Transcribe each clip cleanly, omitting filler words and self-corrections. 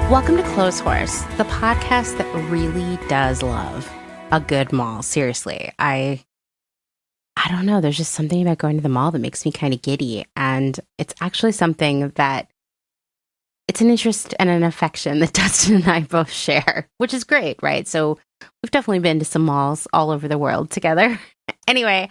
Welcome to Clothes Horse, the podcast that really does love a good mall. Seriously, I don't know. There's just something about going to the mall that makes me kind of giddy. And it's actually something that it's an interest and an affection that Dustin and I both share, which is great, right? So we've definitely been to some malls all over the world together. Anyway,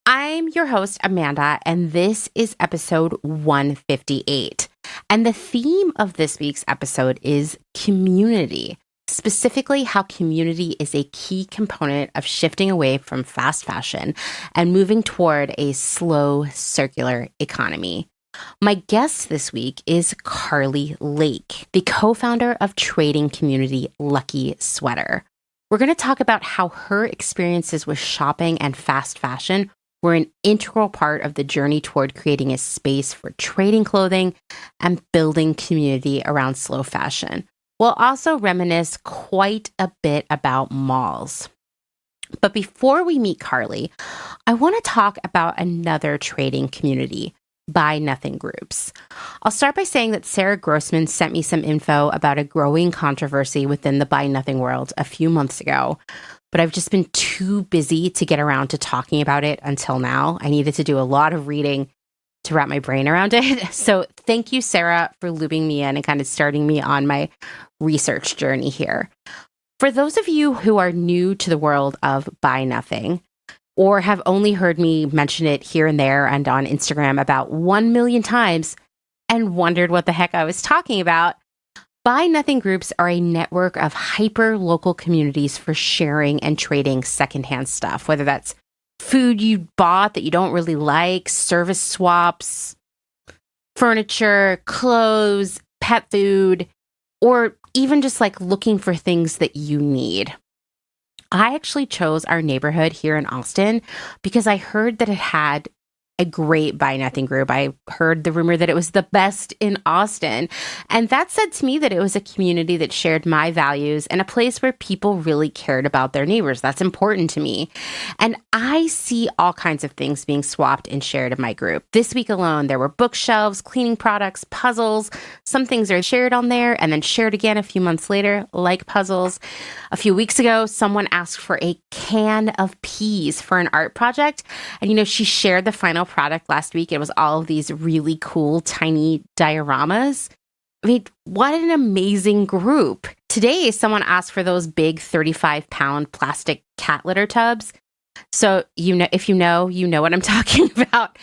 I'm your host, Amanda, and this is episode 158. And the theme of this week's episode is community, specifically how community is a key component of shifting away from fast fashion and moving toward a slow circular economy. My guest this week is Carley Lake, the co-founder of trading community Lucky Sweater. We're going to talk about how her experiences with shopping and fast fashion were an integral part of the journey toward creating a space for trading clothing and building community around slow fashion. We'll also reminisce quite a bit about malls. But before we meet Carley, I want to talk about another trading community, Buy Nothing groups. I'll start by saying that Sarah Grossman sent me some info about a growing controversy within the Buy Nothing world a few months ago, but I've just been too busy to get around to talking about it until now. I needed to do a lot of reading to wrap my brain around it. So thank you, Sarah, for looping me in and kind of starting me on my research journey here. For those of you who are new to the world of Buy Nothing, or have only heard me mention it here and there and on Instagram about 1 million times and wondered what the heck I was talking about, Buy Nothing groups are a network of hyper-local communities for sharing and trading secondhand stuff, whether that's food you bought that you don't really like, service swaps, furniture, clothes, pet food, or even just like looking for things that you need. I actually chose our neighborhood here in Austin because I heard that it had a great Buy Nothing group. I heard the rumor that it was the best in Austin. And that said to me that it was a community that shared my values and a place where people really cared about their neighbors. That's important to me. And I see all kinds of things being swapped and shared in my group. This week alone, there were bookshelves, cleaning products, puzzles. Some things are shared on there and then shared again a few months later, like puzzles. A few weeks ago, someone asked for a can of peas for an art project. And, she shared the final product last week. It was all of these really cool, tiny dioramas. I mean, what an amazing group. Today, someone asked for those big 35-pound plastic cat litter tubs. So, if you know what I'm talking about.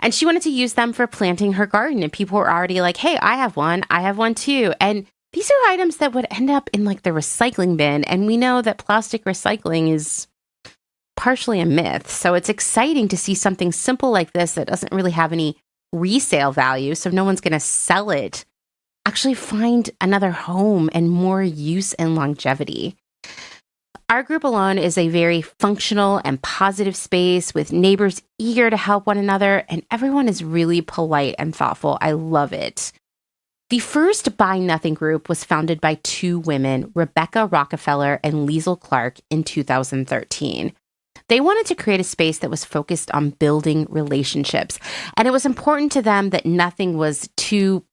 And she wanted to use them for planting her garden. And people were already like, hey, I have one too. And these are items that would end up in like the recycling bin. And we know that plastic recycling is partially a myth. So it's exciting to see something simple like this that doesn't really have any resale value. So no one's going to sell it. Actually find another home and more use and longevity. Our group alone is a very functional and positive space with neighbors eager to help one another. And everyone is really polite and thoughtful. I love it. The first Buy Nothing group was founded by two women, Rebecca Rockefeller and Liesl Clark, in 2013. They wanted to create a space that was focused on building relationships, and it was important to them that nothing was too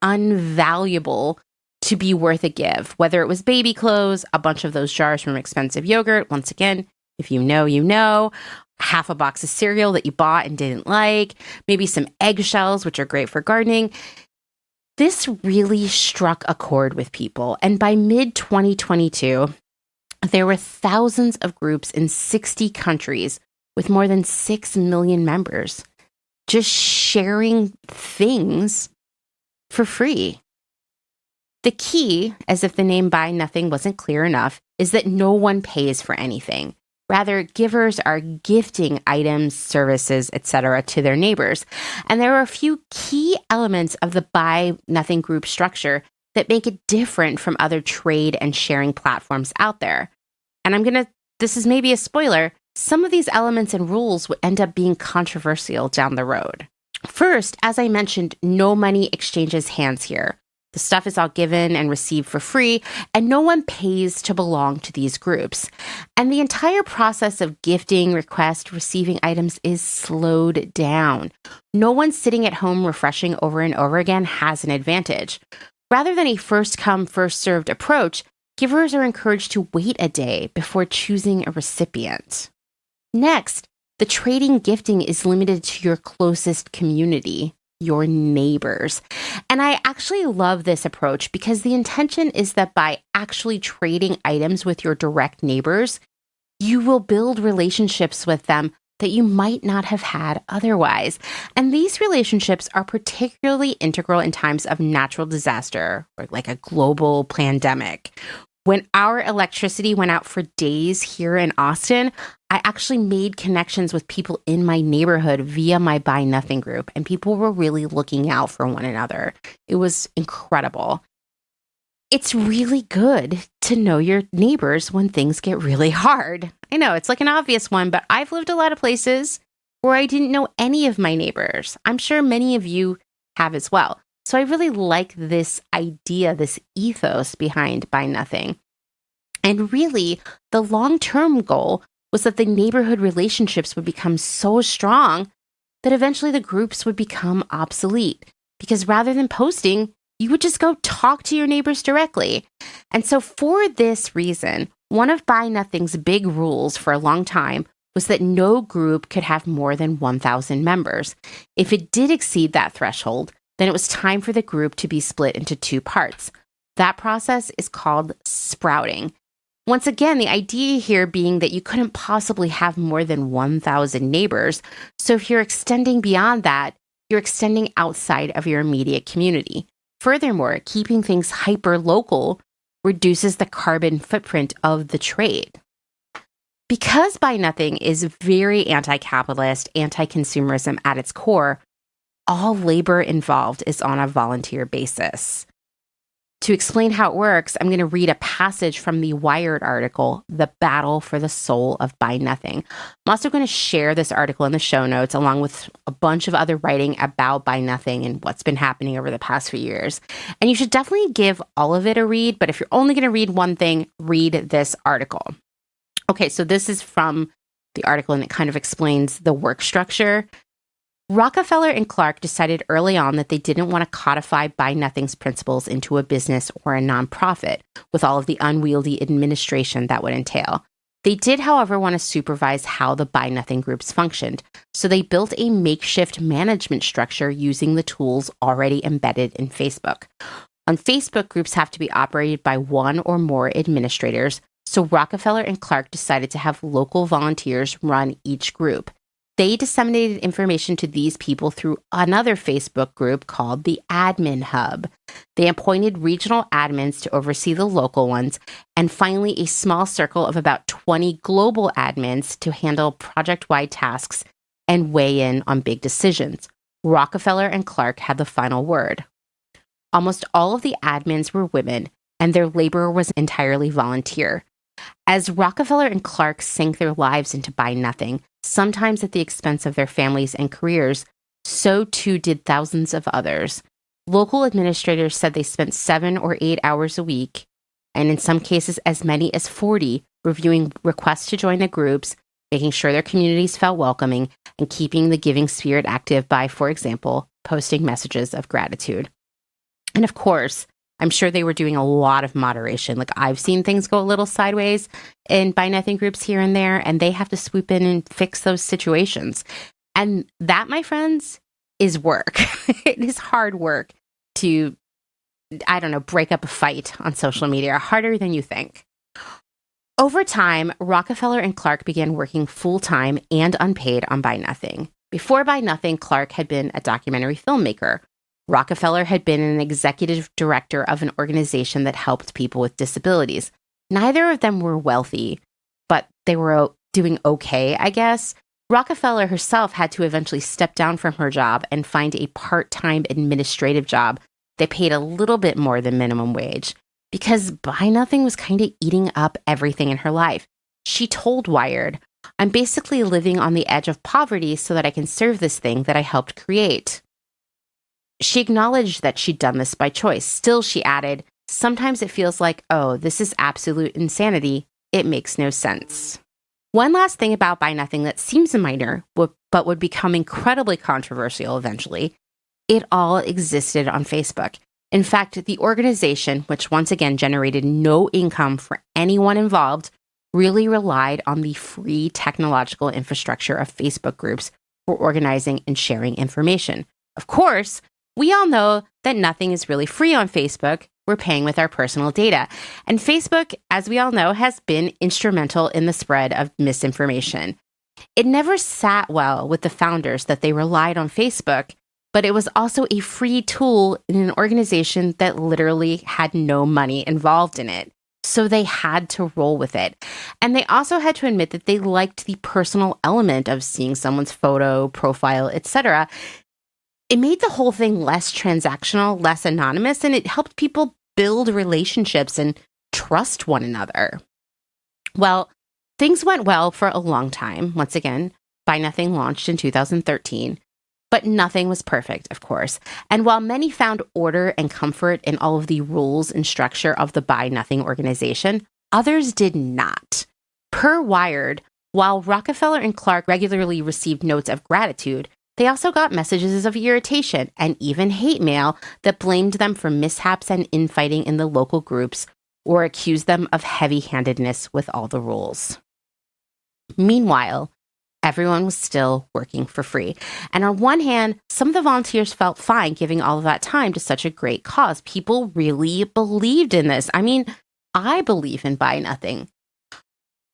unvaluable to be worth a give, whether it was baby clothes, a bunch of those jars from expensive yogurt, once again, if you know, half a box of cereal that you bought and didn't like, maybe some eggshells, which are great for gardening. This really struck a chord with people, and by mid-2022, there were thousands of groups in 60 countries with more than 6 million members just sharing things for free. The key, as if the name Buy Nothing wasn't clear enough, is that no one pays for anything. Rather, givers are gifting items, services, etc. to their neighbors. And there are a few key elements of the Buy Nothing group structure that make it different from other trade and sharing platforms out there. And this is maybe a spoiler, some of these elements and rules would end up being controversial down the road. First, as I mentioned, no money exchanges hands here. The stuff is all given and received for free, and no one pays to belong to these groups. And the entire process of gifting, request, receiving items is slowed down. No one sitting at home refreshing over and over again has an advantage. Rather than a first come, first served approach, givers are encouraged to wait a day before choosing a recipient. Next, the trading gifting is limited to your closest community, your neighbors. And I actually love this approach because the intention is that by actually trading items with your direct neighbors, you will build relationships with them that you might not have had otherwise. And these relationships are particularly integral in times of natural disaster or like a global pandemic. When our electricity went out for days here in Austin, I actually made connections with people in my neighborhood via my Buy Nothing group, and people were really looking out for one another. It was incredible. It's really good to know your neighbors when things get really hard. I know it's like an obvious one, but I've lived a lot of places where I didn't know any of my neighbors. I'm sure many of you have as well. So I really like this idea, this ethos behind Buy Nothing. And really, the long-term goal was that the neighborhood relationships would become so strong that eventually the groups would become obsolete. Because rather than posting, you would just go talk to your neighbors directly. And so for this reason, one of Buy Nothing's big rules for a long time was that no group could have more than 1,000 members. If it did exceed that threshold, then it was time for the group to be split into two parts. That process is called sprouting. Once again, the idea here being that you couldn't possibly have more than 1,000 neighbors. So if you're extending beyond that, you're extending outside of your immediate community. Furthermore, keeping things hyper-local reduces the carbon footprint of the trade. Because Buy Nothing is very anti-capitalist, anti-consumerism at its core, all labor involved is on a volunteer basis. To explain how it works, I'm going to read a passage from the Wired article, The Battle for the Soul of Buy Nothing. I'm also going to share this article in the show notes along with a bunch of other writing about Buy Nothing and what's been happening over the past few years. And you should definitely give all of it a read, but if you're only going to read one thing, read this article. Okay, so this is from the article and it kind of explains the work structure. Rockefeller and Clark decided early on that they didn't want to codify Buy Nothing's principles into a business or a nonprofit with all of the unwieldy administration that would entail. They did, however, want to supervise how the Buy Nothing groups functioned, so they built a makeshift management structure using the tools already embedded in Facebook. On Facebook, groups have to be operated by one or more administrators, so Rockefeller and Clark decided to have local volunteers run each group. They disseminated information to these people through another Facebook group called the Admin Hub. They appointed regional admins to oversee the local ones, and finally a small circle of about 20 global admins to handle project-wide tasks and weigh in on big decisions. Rockefeller and Clark had the final word. Almost all of the admins were women, and their labor was entirely volunteer. As Rockefeller and Clark sank their lives into Buy Nothing, sometimes at the expense of their families and careers, so too did thousands of others. Local administrators said they spent 7 or 8 hours a week, and in some cases as many as 40, reviewing requests to join the groups, making sure their communities felt welcoming, and keeping the giving spirit active by, for example, posting messages of gratitude. And of course, I'm sure they were doing a lot of moderation. Like I've seen things go a little sideways in Buy Nothing groups here and there, and they have to swoop in and fix those situations. And that, my friends, is work. It is hard work to, break up a fight on social media, harder than you think. Over time, Rockefeller and Clark began working full-time and unpaid on Buy Nothing. Before Buy Nothing, Clark had been a documentary filmmaker. Rockefeller had been an executive director of an organization that helped people with disabilities. Neither of them were wealthy, but they were doing okay, I guess. Rockefeller herself had to eventually step down from her job and find a part-time administrative job that paid a little bit more than minimum wage because Buy Nothing was kind of eating up everything in her life. She told Wired, "I'm basically living on the edge of poverty so that I can serve this thing that I helped create." She acknowledged that she'd done this by choice. Still, she added, "Sometimes it feels like, oh, this is absolute insanity. It makes no sense." One last thing about Buy Nothing that seems minor, but would become incredibly controversial eventually. It all existed on Facebook. In fact, the organization, which once again generated no income for anyone involved, really relied on the free technological infrastructure of Facebook groups for organizing and sharing information. Of course, we all know that nothing is really free on Facebook. We're paying with our personal data. And Facebook, as we all know, has been instrumental in the spread of misinformation. It never sat well with the founders that they relied on Facebook, but it was also a free tool in an organization that literally had no money involved in it. So they had to roll with it. And they also had to admit that they liked the personal element of seeing someone's photo, profile, etc. It made the whole thing less transactional, less anonymous, and it helped people build relationships and trust one another. Well, things went well for a long time. Once again, Buy Nothing launched in 2013. But nothing was perfect, of course. And while many found order and comfort in all of the rules and structure of the Buy Nothing organization, others did not. Per Wired, while Rockefeller and Clark regularly received notes of gratitude, they also got messages of irritation and even hate mail that blamed them for mishaps and infighting in the local groups or accused them of heavy-handedness with all the rules. Meanwhile, everyone was still working for free. And on one hand, some of the volunteers felt fine giving all of that time to such a great cause. People really believed in this. I mean, I believe in Buy Nothing.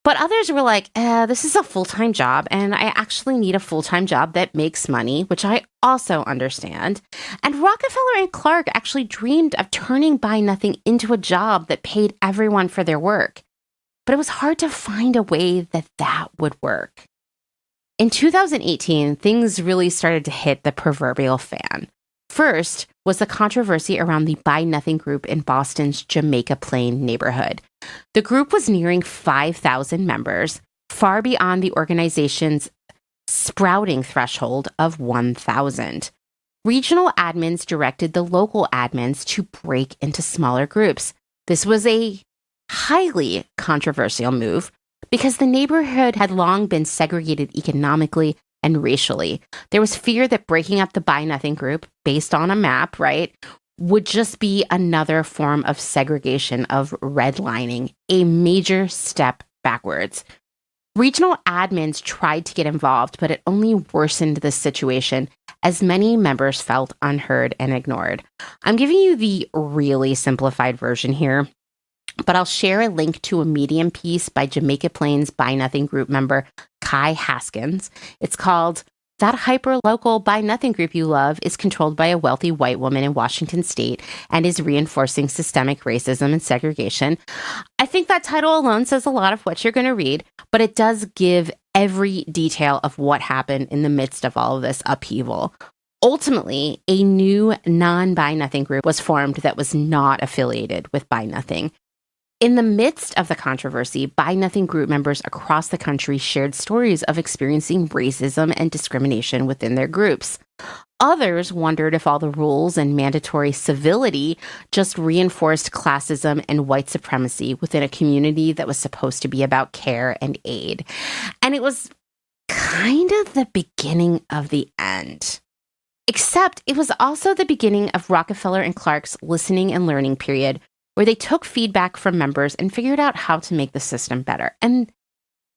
But others were like, this is a full-time job, and I actually need a full-time job that makes money, which I also understand. And Rockefeller and Clark actually dreamed of turning Buy Nothing into a job that paid everyone for their work. But it was hard to find a way that would work. In 2018, things really started to hit the proverbial fan. First was the controversy around the Buy Nothing group in Boston's Jamaica Plain neighborhood. The group was nearing 5,000 members, far beyond the organization's sprouting threshold of 1,000. Regional admins directed the local admins to break into smaller groups. This was a highly controversial move, because the neighborhood had long been segregated economically and racially. There was fear that breaking up the Buy Nothing group, based on a map, right, would just be another form of segregation, of redlining, a major step backwards. Regional admins tried to get involved, but it only worsened the situation as many members felt unheard and ignored. I'm giving you the really simplified version here, but I'll share a link to a Medium piece by Jamaica Plain's Buy Nothing group member, Kai Haskins. It's called "That Hyper-Local Buy Nothing Group You Love is Controlled by a Wealthy White Woman in Washington State and is Reinforcing Systemic Racism and Segregation." I think that title alone says a lot of what you're going to read, but it does give every detail of what happened in the midst of all of this upheaval. Ultimately, a new non-Buy Nothing group was formed that was not affiliated with Buy Nothing. In the midst of the controversy, Buy Nothing group members across the country shared stories of experiencing racism and discrimination within their groups. Others wondered if all the rules and mandatory civility just reinforced classism and white supremacy within a community that was supposed to be about care and aid. And it was kind of the beginning of the end. Except it was also the beginning of Rockefeller and Clark's listening and learning period, where they took feedback from members and figured out how to make the system better. And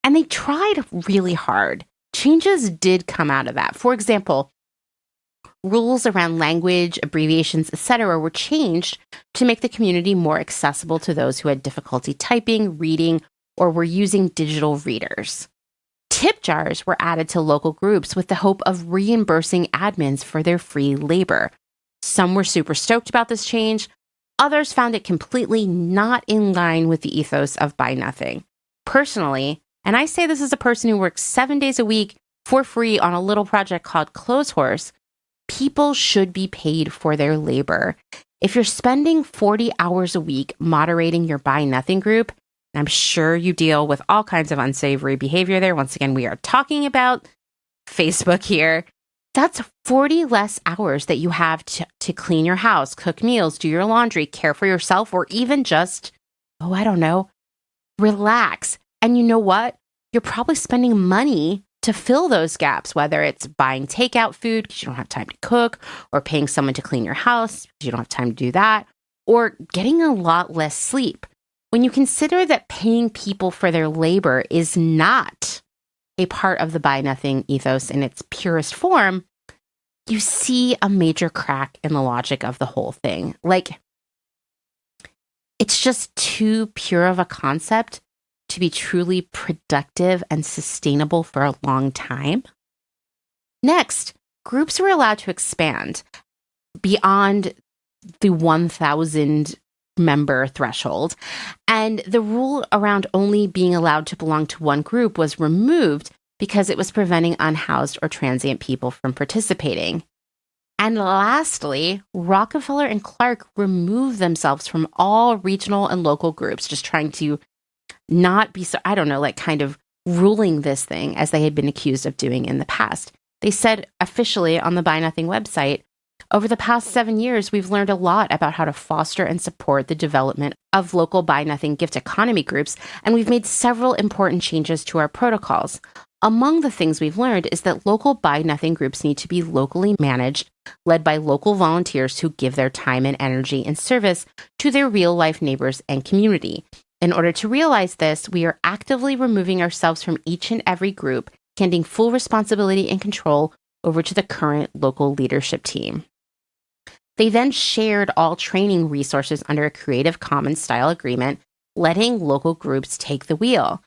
they tried really hard. Changes did come out of that. For example, rules around language, abbreviations, etc. were changed to make the community more accessible to those who had difficulty typing, reading, or were using digital readers. Tip jars were added to local groups with the hope of reimbursing admins for their free labor. Some were super stoked about this change. Others found it completely not in line with the ethos of Buy Nothing. Personally, and I say this as a person who works 7 days a week for free on a little project called Clotheshorse, people should be paid for their labor. If you're spending 40 hours a week moderating your Buy Nothing group, and I'm sure you deal with all kinds of unsavory behavior there. Once again, we are talking about Facebook here. That's 40 less hours that you have to clean your house, cook meals, do your laundry, care for yourself, or even just, relax. And you know what? You're probably spending money to fill those gaps, whether it's buying takeout food because you don't have time to cook, or paying someone to clean your house because you don't have time to do that, or getting a lot less sleep. When you consider that paying people for their labor is not a part of the buy nothing ethos in its purest form, you see a major crack in the logic of the whole thing. Like, it's just too pure of a concept to be truly productive and sustainable for a long time. Next, groups were allowed to expand beyond the 1,000 member threshold, and the rule around only being allowed to belong to one group was removed because it was preventing unhoused or transient people from participating. And lastly, Rockefeller and Clark removed themselves from all regional and local groups, just trying to not be so, kind of ruling this thing as they had been accused of doing in the past. They said officially on the Buy Nothing website, over the past 7 years, we've learned a lot about how to foster and support the development of local Buy Nothing gift economy groups, and we've made several important changes to our protocols. Among the things we've learned is that local Buy Nothing groups need to be locally managed, led by local volunteers who give their time and energy in service to their real-life neighbors and community. In order to realize this, we are actively removing ourselves from each and every group, handing full responsibility and control over to the current local leadership team. They then shared all training resources under a Creative Commons style agreement, letting local groups take the wheel.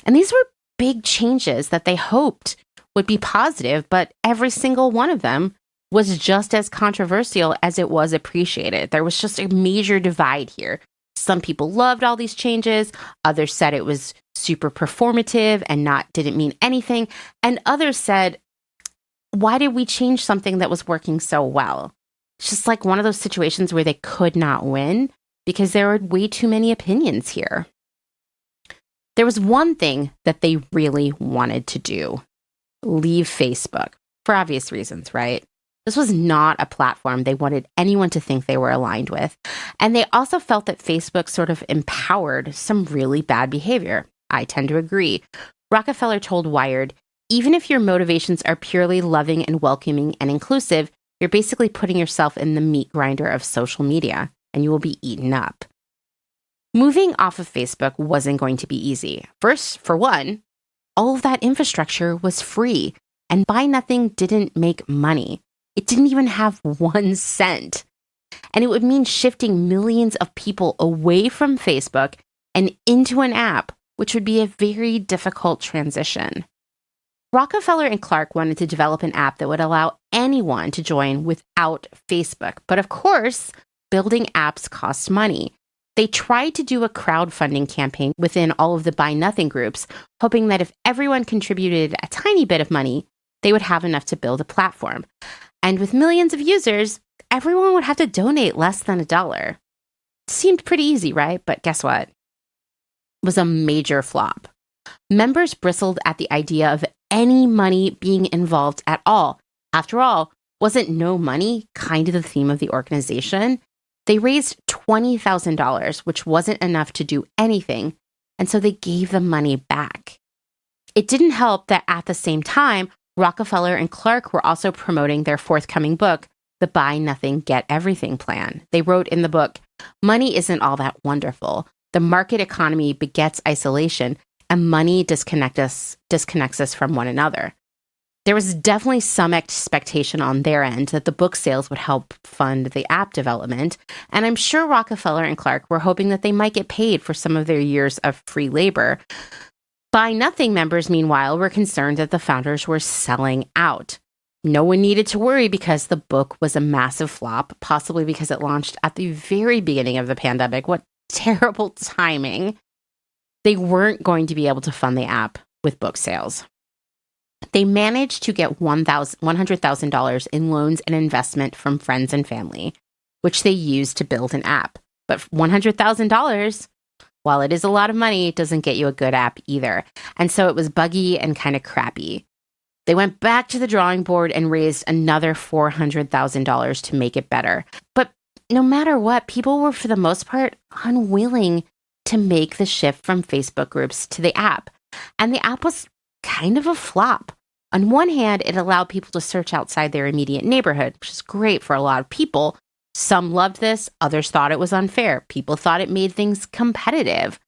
And these were big changes that they hoped would be positive, but every single one of them was just as controversial as it was appreciated. There was just a major divide here. Some people loved all these changes, others said it was super performative and didn't mean anything, and others said, why did we change something that was working so well? It's just like one of those situations where they could not win because there were way too many opinions here. There was one thing that they really wanted to do: leave Facebook, for obvious reasons, right? This was not a platform they wanted anyone to think they were aligned with. And they also felt that Facebook sort of empowered some really bad behavior. I tend to agree. Rockefeller told Wired, even if your motivations are purely loving and welcoming and inclusive, you're basically putting yourself in the meat grinder of social media, and you will be eaten up. Moving off of Facebook wasn't going to be easy. First, for one, all of that infrastructure was free, and Buy Nothing didn't make money. It didn't even have 1 cent. And it would mean shifting millions of people away from Facebook and into an app, which would be a very difficult transition. Rockefeller and Clark wanted to develop an app that would allow anyone to join without Facebook. But of course, building apps costs money. They tried to do a crowdfunding campaign within all of the Buy Nothing groups, hoping that if everyone contributed a tiny bit of money, they would have enough to build a platform. And with millions of users, everyone would have to donate less than $1. Seemed pretty easy, right? But guess what? It was a major flop. Members bristled at the idea of any money being involved at all. After all, wasn't no money kind of the theme of the organization? They raised $20,000, which wasn't enough to do anything, and so they gave the money back. It didn't help that at the same time, Rockefeller and Clark were also promoting their forthcoming book, The Buy Nothing, Get Everything Plan. They wrote in the book, money isn't all that wonderful. The market economy begets isolation, and money disconnects us from one another. There was definitely some expectation on their end that the book sales would help fund the app development, and I'm sure Rockefeller and Clark were hoping that they might get paid for some of their years of free labor. Buy Nothing members, meanwhile, were concerned that the founders were selling out. No one needed to worry because the book was a massive flop, possibly because it launched at the very beginning of the pandemic. What terrible timing. They weren't going to be able to fund the app with book sales. They managed to get $100,000 in loans and investment from friends and family, which they used to build an app. But $100,000, while it is a lot of money, doesn't get you a good app either. And so it was buggy and kind of crappy. They went back to the drawing board and raised another $400,000 to make it better. But no matter what, people were, for the most part, unwilling to make the shift from Facebook groups to the app. And the app was kind of a flop. On one hand, it allowed people to search outside their immediate neighborhood, which is great for a lot of people. Some loved this, others thought it was unfair. People thought it made things competitive.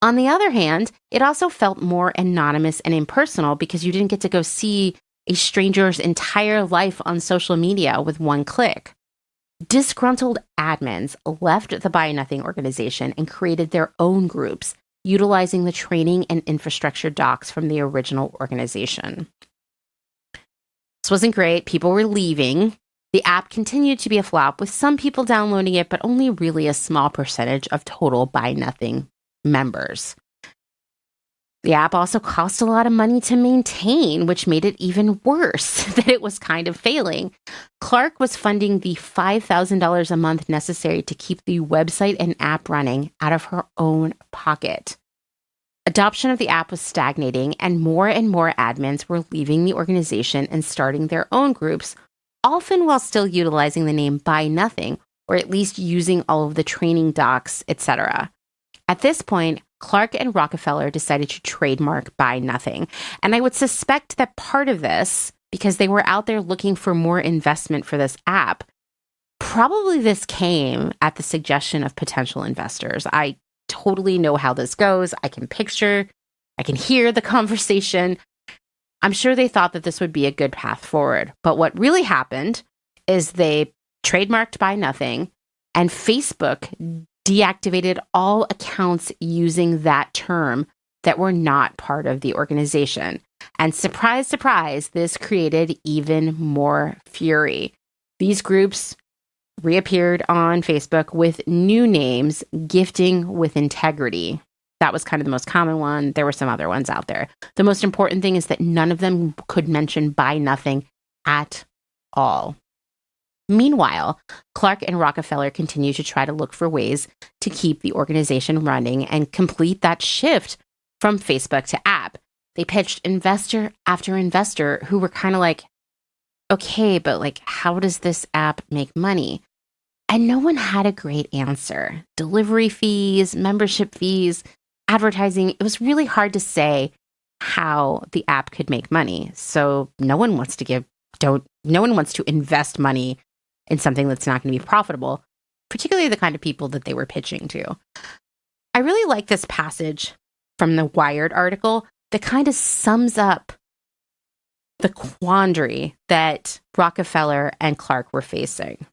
On the other hand, it also felt more anonymous and impersonal because you didn't get to go see a stranger's entire life on social media with one click. Disgruntled admins left the Buy Nothing organization and created their own groups, utilizing the training and infrastructure docs from the original organization. This wasn't great. People were leaving. The app continued to be a flop, with some people downloading it, but only really a small percentage of total Buy Nothing members. The app also cost a lot of money to maintain, which made it even worse that it was kind of failing. Clark was funding the $5,000 a month necessary to keep the website and app running out of her own pocket. Adoption of the app was stagnating, and more admins were leaving the organization and starting their own groups, often while still utilizing the name Buy Nothing, or at least using all of the training docs, etc. At this point, Clark and Rockefeller decided to trademark Buy Nothing. And I would suspect that part of this, because they were out there looking for more investment for this app, probably this came at the suggestion of potential investors. I totally know how this goes. I can hear the conversation. I'm sure they thought that this would be a good path forward. But what really happened is they trademarked Buy Nothing, and Facebook deactivated all accounts using that term that were not part of the organization. And surprise, surprise, this created even more fury. These groups reappeared on Facebook with new names, Gifting with Integrity. That was kind of the most common one. There were some other ones out there. The most important thing is that none of them could mention Buy Nothing at all. Meanwhile, Clark and Rockefeller continue to try to look for ways to keep the organization running and complete that shift from Facebook to app. They pitched investor after investor who were kind of like, okay, but like, how does this app make money? And no one had a great answer. Delivery fees, membership fees, advertising. It was really hard to say how the app could make money. So no one wants to invest money in something that's not going to be profitable, particularly the kind of people that they were pitching to. I really like this passage from the Wired article that kind of sums up the quandary that Rockefeller and Clark were facing.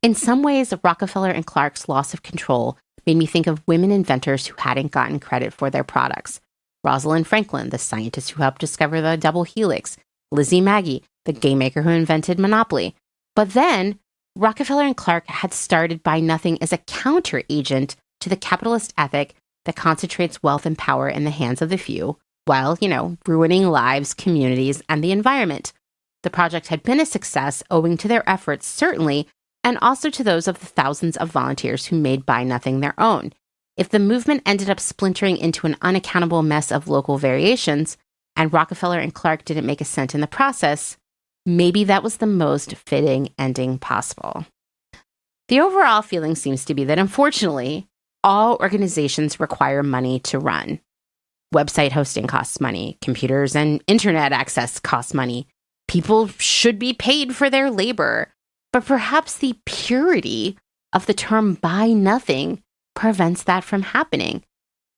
In some ways, Rockefeller and Clark's loss of control made me think of women inventors who hadn't gotten credit for their products. Rosalind Franklin, the scientist who helped discover the double helix. Lizzie Magie, the game maker who invented Monopoly. But then, Rockefeller and Clark had started Buy Nothing as a counter-agent to the capitalist ethic that concentrates wealth and power in the hands of the few, while, ruining lives, communities, and the environment. The project had been a success owing to their efforts, certainly, and also to those of the thousands of volunteers who made Buy Nothing their own. If the movement ended up splintering into an unaccountable mess of local variations, and Rockefeller and Clark didn't make a cent in the process, maybe that was the most fitting ending possible. The overall feeling seems to be that, unfortunately, all organizations require money to run. Website hosting costs money. Computers and internet access costs money. People should be paid for their labor. But perhaps the purity of the term Buy Nothing prevents that from happening.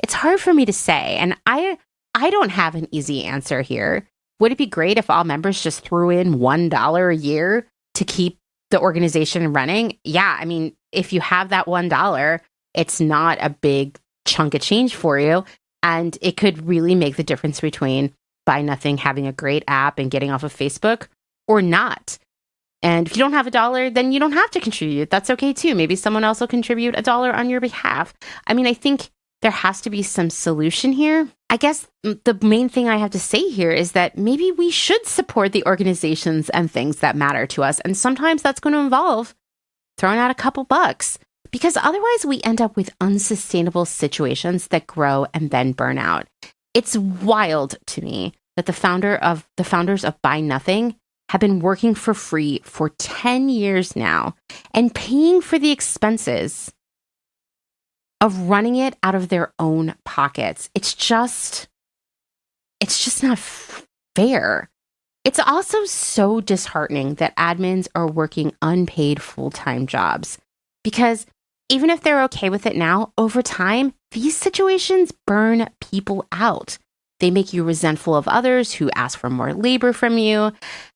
It's hard for me to say, and I don't have an easy answer here. Would it be great if all members just threw in $1 a year to keep the organization running? Yeah, I mean, if you have that $1, it's not a big chunk of change for you, and it could really make the difference between Buy Nothing having a great app and getting off of Facebook or not. And if you don't have $1, then you don't have to contribute. That's okay too. Maybe someone else will contribute $1 on your behalf. I mean, I think there has to be some solution here. I guess the main thing I have to say here is that maybe we should support the organizations and things that matter to us. And sometimes that's going to involve throwing out a couple bucks, because otherwise we end up with unsustainable situations that grow and then burn out. It's wild to me that the founders of Buy Nothing have been working for free for 10 years now and paying for the expenses of running it out of their own pockets. It's just not fair. It's also so disheartening that admins are working unpaid full-time jobs because even if they're okay with it now, over time, these situations burn people out. They make you resentful of others who ask for more labor from you,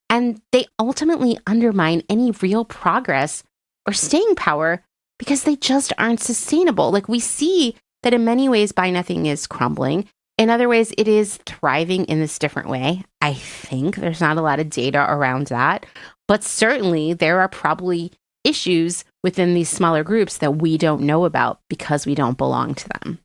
and they ultimately undermine any real progress or staying power because they just aren't sustainable. Like we see that in many ways, Buy Nothing is crumbling. In other ways, it is thriving in this different way. I think there's not a lot of data around that, but certainly there are probably issues within these smaller groups that we don't know about because we don't belong to them.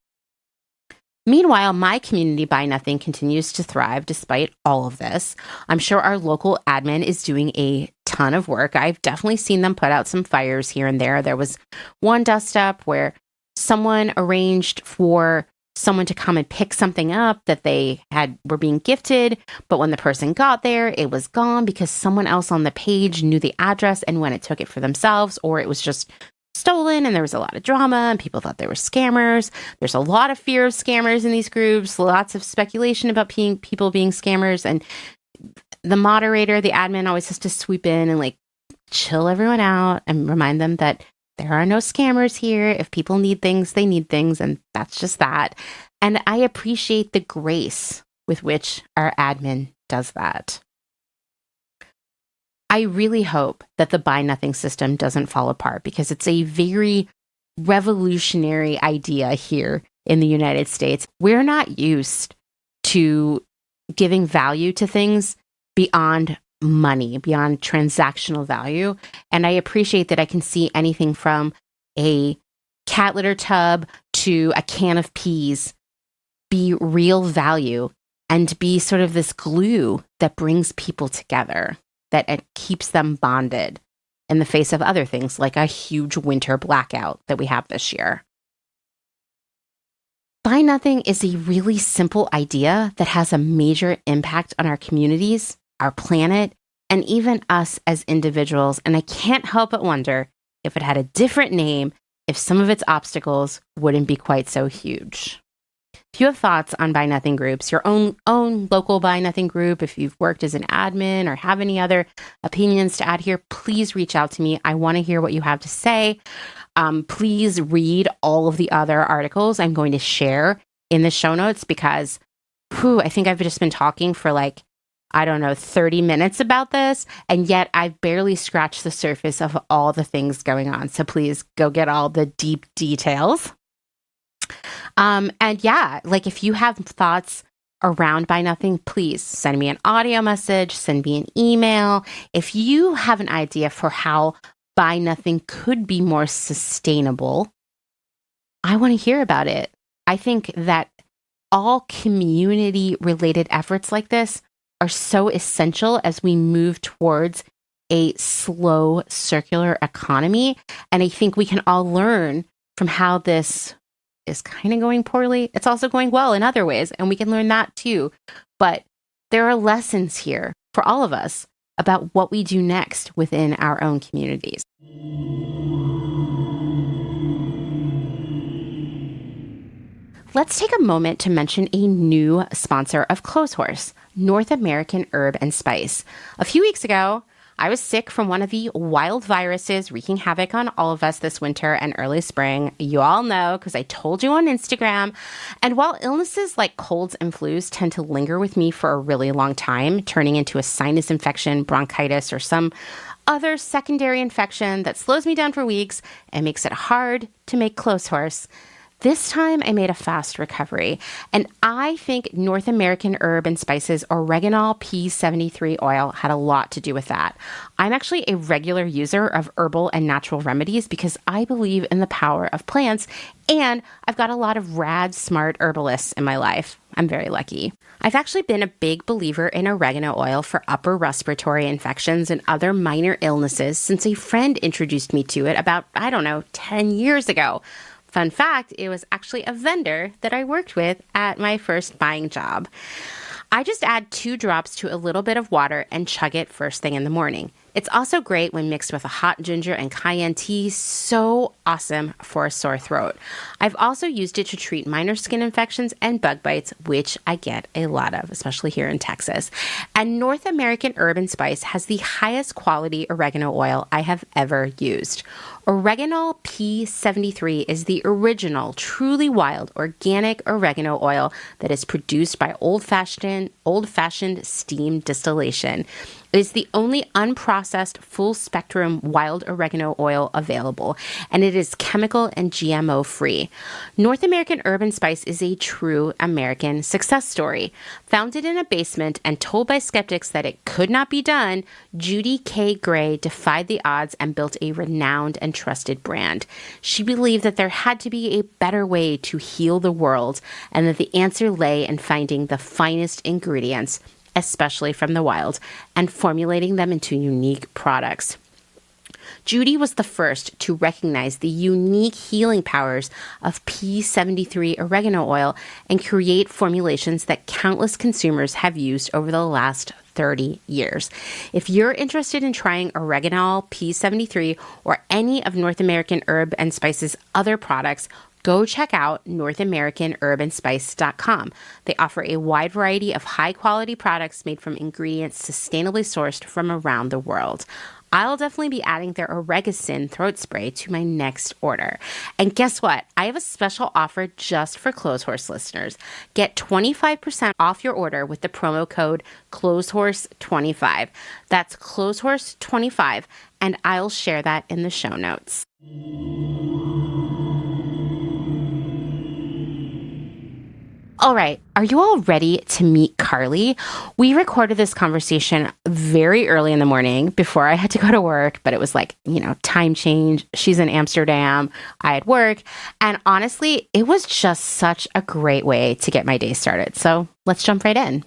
Meanwhile, my community Buy Nothing continues to thrive despite all of this. I'm sure our local admin is doing a ton of work. I've definitely seen them put out some fires here and there. There was one dust up where someone arranged for someone to come and pick something up that they were being gifted, but when the person got there, it was gone because someone else on the page knew the address and went and took it for themselves, or it was just stolen and there was a lot of drama and people thought they were scammers. There's a lot of fear of scammers in these groups, lots of speculation about people being scammers, and the moderator, the admin, always has to swoop in and like chill everyone out and remind them that there are no scammers here. If people need things, they need things, and that's just that. And I appreciate the grace with which our admin does that. I really hope that the Buy Nothing system doesn't fall apart because it's a very revolutionary idea here in the United States. We're not used to giving value to things beyond money, beyond transactional value. And I appreciate that I can see anything from a cat litter tub to a can of peas be real value and be sort of this glue that brings people together, that it keeps them bonded in the face of other things like a huge winter blackout that we have this year. Buy Nothing is a really simple idea that has a major impact on our communities, our planet, and even us as individuals. And I can't help but wonder if it had a different name, if some of its obstacles wouldn't be quite so huge. If you have thoughts on Buy Nothing groups, your own local Buy Nothing group, if you've worked as an admin or have any other opinions to add here, please reach out to me. I want to hear what you have to say. Please read all of the other articles I'm going to share in the show notes because I think I've just been talking for 30 minutes about this, and yet I've barely scratched the surface of all the things going on. So please go get all the deep details. If you have thoughts around Buy Nothing, please send me an audio message, send me an email. If you have an idea for how Buy Nothing could be more sustainable, I want to hear about it. I think that all community-related efforts like this are so essential as we move towards a slow circular economy. And I think we can all learn from how this is kind of going poorly. It's also going well in other ways, and we can learn that too. But there are lessons here for all of us about what we do next within our own communities. Let's take a moment to mention a new sponsor of Clotheshorse, North American Herb and Spice. A few weeks ago, I was sick from one of the wild viruses wreaking havoc on all of us this winter and early spring. You all know because I told you on Instagram. And while illnesses like colds and flus tend to linger with me for a really long time, turning into a sinus infection, bronchitis, or some other secondary infection that slows me down for weeks and makes it hard to make Clotheshorse, this time I made a fast recovery, and I think North American Herb and Spices Oreganol P73 oil had a lot to do with that. I'm actually a regular user of herbal and natural remedies because I believe in the power of plants, and I've got a lot of rad, smart herbalists in my life. I'm very lucky. I've actually been a big believer in oregano oil for upper respiratory infections and other minor illnesses since a friend introduced me to it about, 10 years ago. Fun fact, it was actually a vendor that I worked with at my first buying job. I just add 2 drops to a little bit of water and chug it first thing in the morning. It's also great when mixed with a hot ginger and cayenne tea. So awesome for a sore throat. I've also used it to treat minor skin infections and bug bites, which I get a lot of, especially here in Texas. And North American Herb and Spice has the highest quality oregano oil I have ever used. Oregano P73 is the original, truly wild, organic oregano oil that is produced by old-fashioned steam distillation. It is the only unprocessed, full-spectrum wild oregano oil available, and it is chemical and GMO-free. North American Herb and Spice is a true American success story. Founded in a basement and told by skeptics that it could not be done, Judy K. Gray defied the odds and built a renowned and trusted brand. She believed that there had to be a better way to heal the world, and that the answer lay in finding the finest ingredients, especially from the wild, and formulating them into unique products. Judy was the first to recognize the unique healing powers of P73 oregano oil and create formulations that countless consumers have used over the last 30 years. If you're interested in trying oregano P73 or any of North American Herb and Spice's other products, go check out NorthAmericanHerbandSpice.com. They offer a wide variety of high-quality products made from ingredients sustainably sourced from around the world. I'll definitely be adding their Oregacin throat spray to my next order. And guess what? I have a special offer just for Clotheshorse listeners. Get 25% off your order with the promo code Clotheshorse25. That's Clotheshorse25, and I'll share that in the show notes. All right, are you all ready to meet Carley? We recorded this conversation very early in the morning before I had to go to work, but it was like, time change. She's in Amsterdam. I had work. And honestly, it was just such a great way to get my day started. So let's jump right in.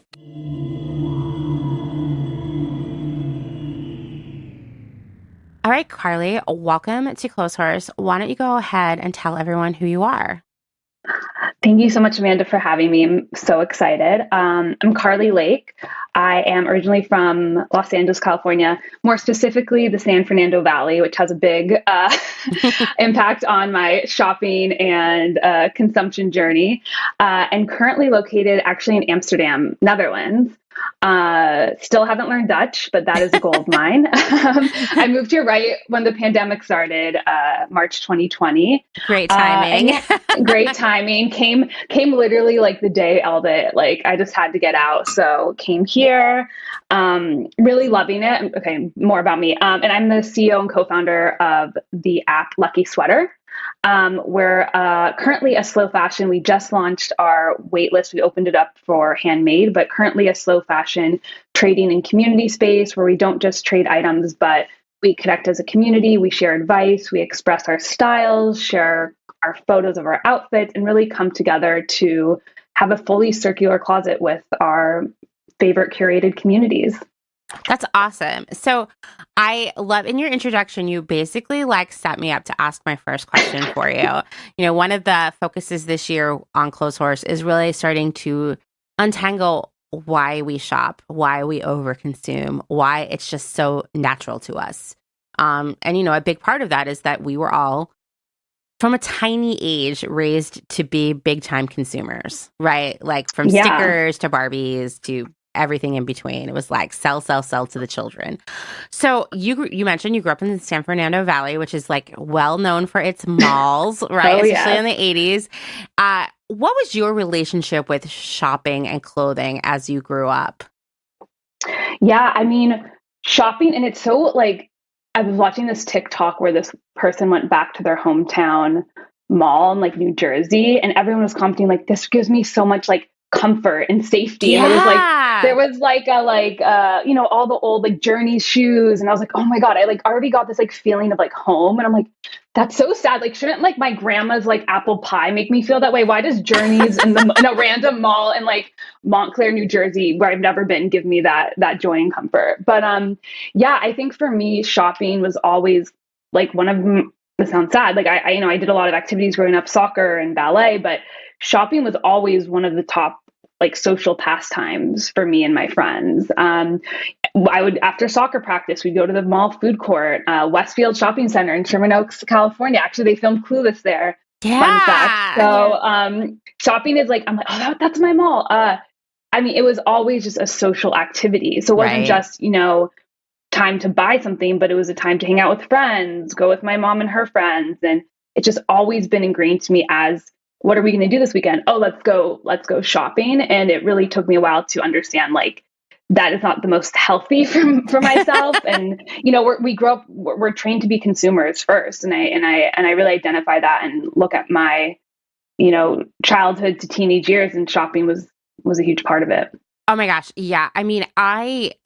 All right, Carley, welcome to Clotheshorse. Why don't you go ahead and tell everyone who you are? Thank you so much, Amanda, for having me. I'm so excited. I'm Carley Lake. I am originally from Los Angeles, California, more specifically the San Fernando Valley, which has a big impact on my shopping and consumption journey, and currently located actually in Amsterdam, Netherlands. Still haven't learned Dutch, but that is a goal of mine. I moved here right when the pandemic started, March 2020. Great timing. Great timing. Came literally like the day Eldit. Like I just had to get out, so came here. Really loving it. Okay, more about me. And I'm the CEO and co-founder of the app Lucky Sweater. We're currently a slow fashion. We just launched our waitlist. We opened it up for handmade, but currently a slow fashion trading and community space where we don't just trade items, but we connect as a community. We share advice. We express our styles, share our photos of our outfits, and really come together to have a fully circular closet with our favorite curated communities. That's awesome. So I love in your introduction, you basically set me up to ask my first question for you. One of the focuses this year on Clotheshorse is really starting to untangle why we shop, why we overconsume, why it's just so natural to us. And a big part of that is that we were all from a tiny age raised to be big time consumers, right? Like from stickers to Barbies to everything in between. It was like sell to the children. So you mentioned you grew up in the San Fernando Valley, which is well known for its malls, right? Oh, especially in the 80s. What was your relationship with shopping and clothing as you grew up? Yeah, I mean, shopping, and it's so I was watching this TikTok where this person went back to their hometown mall in New Jersey, and everyone was commenting this gives me so much comfort and safety. Yeah. And there was all the old Journey shoes, and I was like, oh my God, I already got this feeling of home, and I'm like, that's so sad. Shouldn't my grandma's apple pie make me feel that way? Why does Journeys in a random mall in Montclair, New Jersey, where I've never been, give me that joy and comfort? But yeah, I think for me, shopping was always one of them. This sounds sad. I did a lot of activities growing up, soccer and ballet, but shopping was always one of the top social pastimes for me and my friends. I would, after soccer practice, we'd go to the mall food court, Westfield Shopping Center in Sherman Oaks, California. Actually, they filmed Clueless there. Fun fact. Yeah. So shopping is like, I'm like, oh, that's my mall. I mean, it was always just a social activity. So it wasn't Right. just, time to buy something, but it was a time to hang out with friends, go with my mom and her friends. And it's just always been ingrained to me as, what are we going to do this weekend? Oh, let's go shopping. And it really took me a while to understand, like, that is not the most healthy for myself. And, we grow up, we're trained to be consumers first. And I really identify that and look at my, childhood to teenage years, and shopping was a huge part of it. Oh my gosh. Yeah. I mean,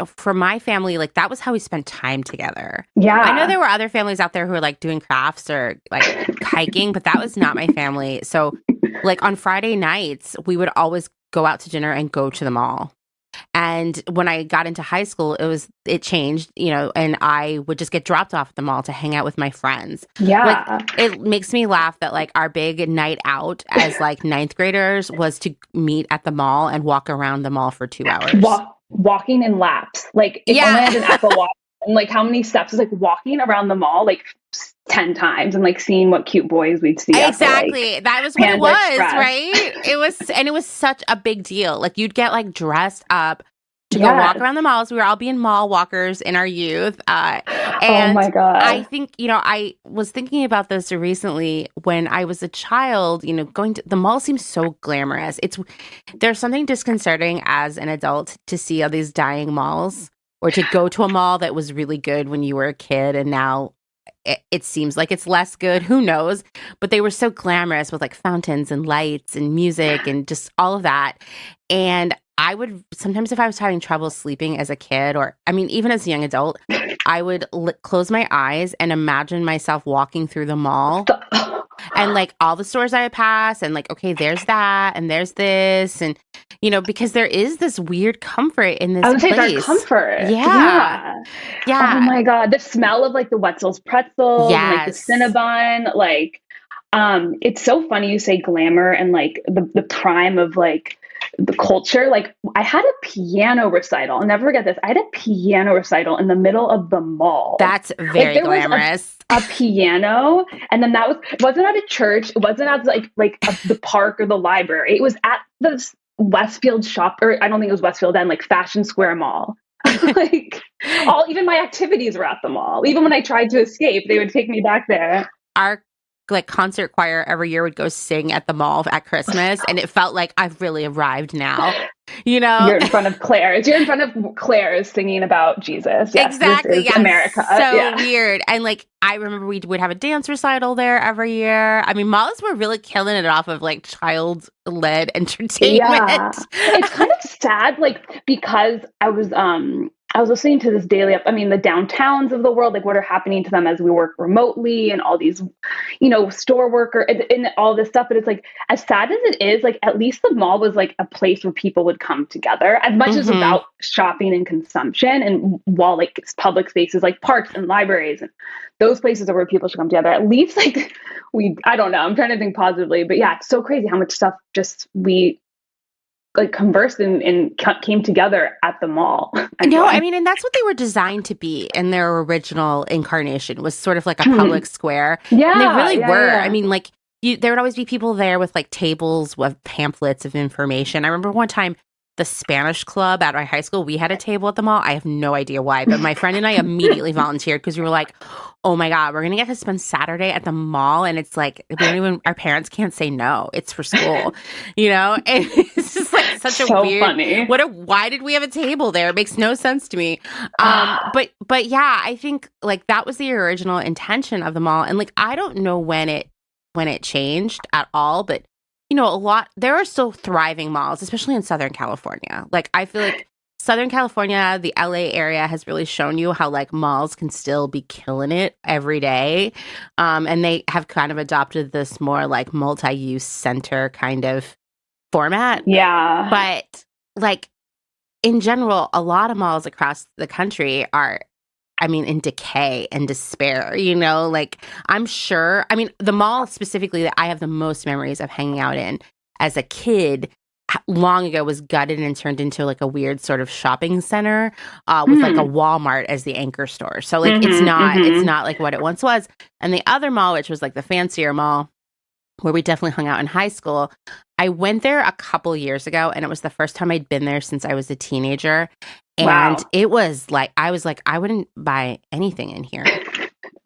for my family, like that was how we spent time together. Yeah. I know there were other families out there who were like doing crafts or like hiking, but that was not my family. So like on Friday nights, we would always go out to dinner and go to the mall. And when I got into high school, it changed, and I would just get dropped off at the mall to hang out with my friends. Yeah. Like, it makes me laugh that like our big night out as like ninth graders was to meet at the mall and walk around the mall for 2 hours. Walking in laps. Like, if only I had an Apple Watch. And like, how many steps is like walking around the mall like 10 times and like seeing what cute boys we'd see. Exactly. That was what it was, right? It was such a big deal. Like, you'd get like dressed up to go walk around the malls. We were all being mall walkers in our youth. And oh my God. I think, I was thinking about this recently when I was a child, going to the mall seems so glamorous. There's something disconcerting as an adult to see all these dying malls, or to go to a mall that was really good when you were a kid and now it seems like it's less good. Who knows? But they were so glamorous with like fountains and lights and music and just all of that. And I would sometimes, if I was having trouble sleeping as a kid, or I mean, even as a young adult, I would close my eyes and imagine myself walking through the mall and like all the stores I would pass and like, okay, there's that and there's this. And, because there is this weird comfort in this place. I would say there's comfort. Yeah. Oh my God. The smell of like the Wetzel's pretzels and like the Cinnabon, like, it's so funny you say glamour and like the prime of like the culture. Like, I had a piano recital. I'll never forget this. I had a piano recital in the middle of the mall. That's very glamorous. A piano, and then it wasn't at a church. It wasn't at the park or the library. It was at the Westfield shop, or I don't think it was Westfield then, like Fashion Square Mall. Like, even my activities were at the mall. Even when I tried to escape, they would take me back there. Our like concert choir every year would go sing at the mall at Christmas, and it felt like I've really arrived now. You're in front of Claire's. You're in front of Claire's singing about Jesus. Yes, exactly. This is America. So weird. And like, I remember we would have a dance recital there every year. I mean, malls were really killing it off of like child-led entertainment. Yeah. It's kind of sad, like, because I was listening to this daily, the downtowns of the world, like what are happening to them as we work remotely and all these, store worker and all this stuff. But it's like, as sad as it is, like, at least the mall was like a place where people would come together, as much as about shopping and consumption. And while like it's public spaces like parks and libraries and those places are where people should come together, at least like I don't know, I'm trying to think positively, but yeah, it's so crazy how much stuff just we like conversed and came together at the mall. No, I mean, and that's what they were designed to be in their original incarnation, was sort of like a public square. Yeah. And they really were. Yeah. I mean, like, there would always be people there with like tables with pamphlets of information. I remember one time the Spanish club at my high school, we had a table at the mall. I have no idea why, but my friend and I immediately volunteered because we were like, oh my God, we're going to get to spend Saturday at the mall. And it's like, our parents can't say no. It's for school, And it's just like such a weird, funny. Why did we have a table there? It makes no sense to me. But yeah, I think like that was the original intention of the mall. And like, I don't know when it changed at all, but there are still thriving malls, especially in Southern California. Like, I feel like Southern California, the LA area has really shown you how like malls can still be killing it every day. And they have kind of adopted this more like multi-use center kind of format. Yeah. But like in general, a lot of malls across the country are, in decay and despair, like I'm sure, the mall specifically that I have the most memories of hanging out in as a kid long ago was gutted and turned into like a weird sort of shopping center with like a Walmart as the anchor store. So like it's not like what it once was. And the other mall, which was like the fancier mall where we definitely hung out in high school, I went there a couple years ago, and it was the first time I'd been there since I was a teenager. And it was like, I was like, I wouldn't buy anything in here.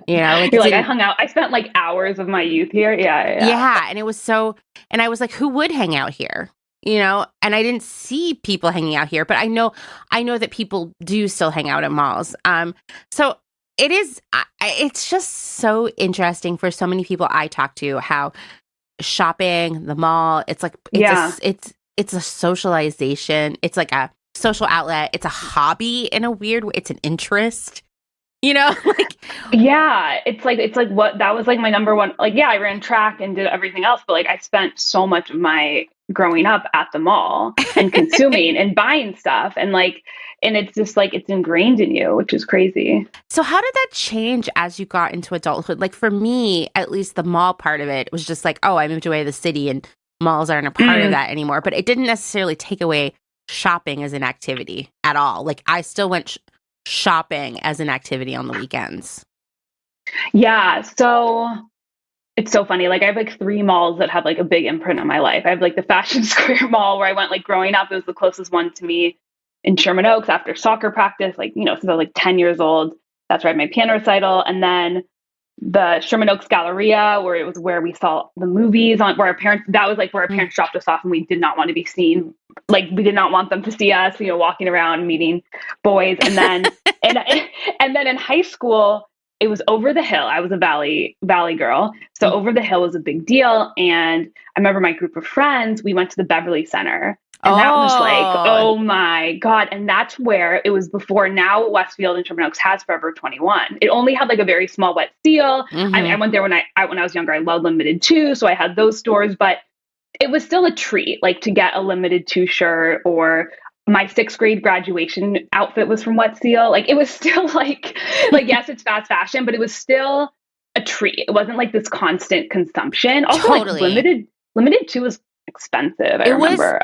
You know, like, you're like, I hung out. I spent like hours of my youth here. Yeah. And it was so, and I was like, who would hang out here? You know, and I didn't see people hanging out here, but I know that people do still hang out at malls. So it is, it's just so interesting for so many people I talk to how shopping, the mall, it's like, it's a socialization. It's like a social outlet. It's a hobby in a weird way. It's an interest. You know, like it's like what that was like my number one. Like, I ran track and did everything else, but like I spent so much of my growing up at the mall and consuming and buying stuff, and it's just like it's ingrained in you, which is crazy. So how did that change as you got into adulthood? Like for me, at least the mall part of it was just like, oh, I moved away to the city and malls aren't a part of that anymore. But it didn't necessarily take away shopping as an activity at all. Like I still went shopping as an activity on the weekends. Yeah. So it's so funny. Like I have like 3 malls that have like a big imprint on my life. I have like the Fashion Square Mall where I went like growing up. It was the closest one to me in Sherman Oaks after soccer practice, like, since I was like 10 years old. That's where I had my piano recital. And then the Sherman Oaks Galleria, where it was where we saw the movies where our parents dropped us off and we did not want to be seen. Like we did not want them to see us, walking around meeting boys. And then, and then in high school, it was Over the Hill. I was a Valley girl. So Over the Hill was a big deal. And I remember my group of friends, we went to the Beverly Center. And that was like, oh my God. And that's where it was before. Now Westfield and Sherman Oaks has Forever 21. It only had like a very small Wet Seal. I went there when I was younger. I loved Limited Too. So I had those stores, but it was still a treat, like to get a Limited Too shirt, or my 6th grade graduation outfit was from Wet Seal. Like it was still like, yes, it's fast fashion, but it was still a treat. It wasn't like this constant consumption. Also totally. Limited Too was expensive. I remember.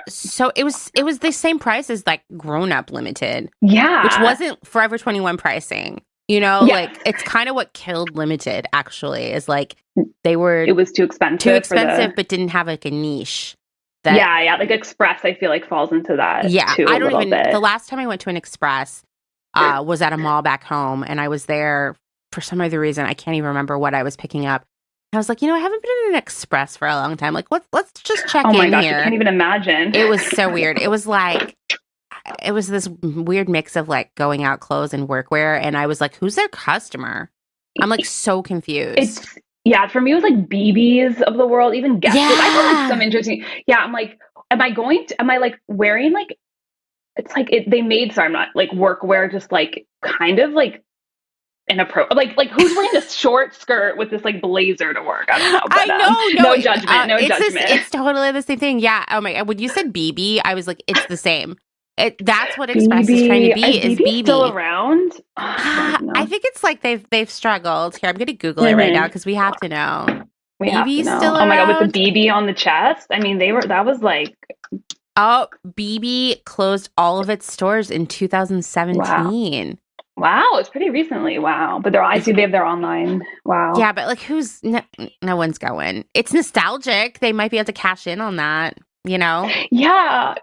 It was the same price as like grown up Limited. Yeah. Which wasn't Forever 21 pricing. Like it's kind of what killed Limited actually, is like it was too expensive. But didn't have like a niche. Like Express, I feel like falls into that. Too, I don't even, the last time I went to an Express was at a mall back home, and I was there for some other reason. I can't even remember what I was picking up. I was like, I haven't been in an Express for a long time. Like, let's just check in here. Oh my gosh, I can't even imagine. It was so weird. It was like, it was this weird mix of like going out clothes and workwear. And I was like, who's their customer? I'm like so confused. For me, it was like BBs of the world, even Guess. I thought like some interesting. Yeah, I'm like, am I like wearing like, it's like they made, sorry, I'm not like workwear, just like kind of like inappropriate. Like who's wearing this short skirt with this like blazer to work? I don't know. But, I know. No judgment. No judgment. It's totally the same thing. Yeah. Oh my God. When you said BB, I was like, it's the same. That's what Express is trying to be. Is BB still around? I think it's like they've struggled. Here, I'm going to Google it right now because we have to know. BB still around? Oh my God, with the BB on the chest. I mean, that was like. Oh, BB closed all of its stores in 2017. Wow, it's pretty recently. Wow, but I see they have their online. Wow. Yeah, but like, no one's going. It's nostalgic. They might be able to cash in on that. Yeah.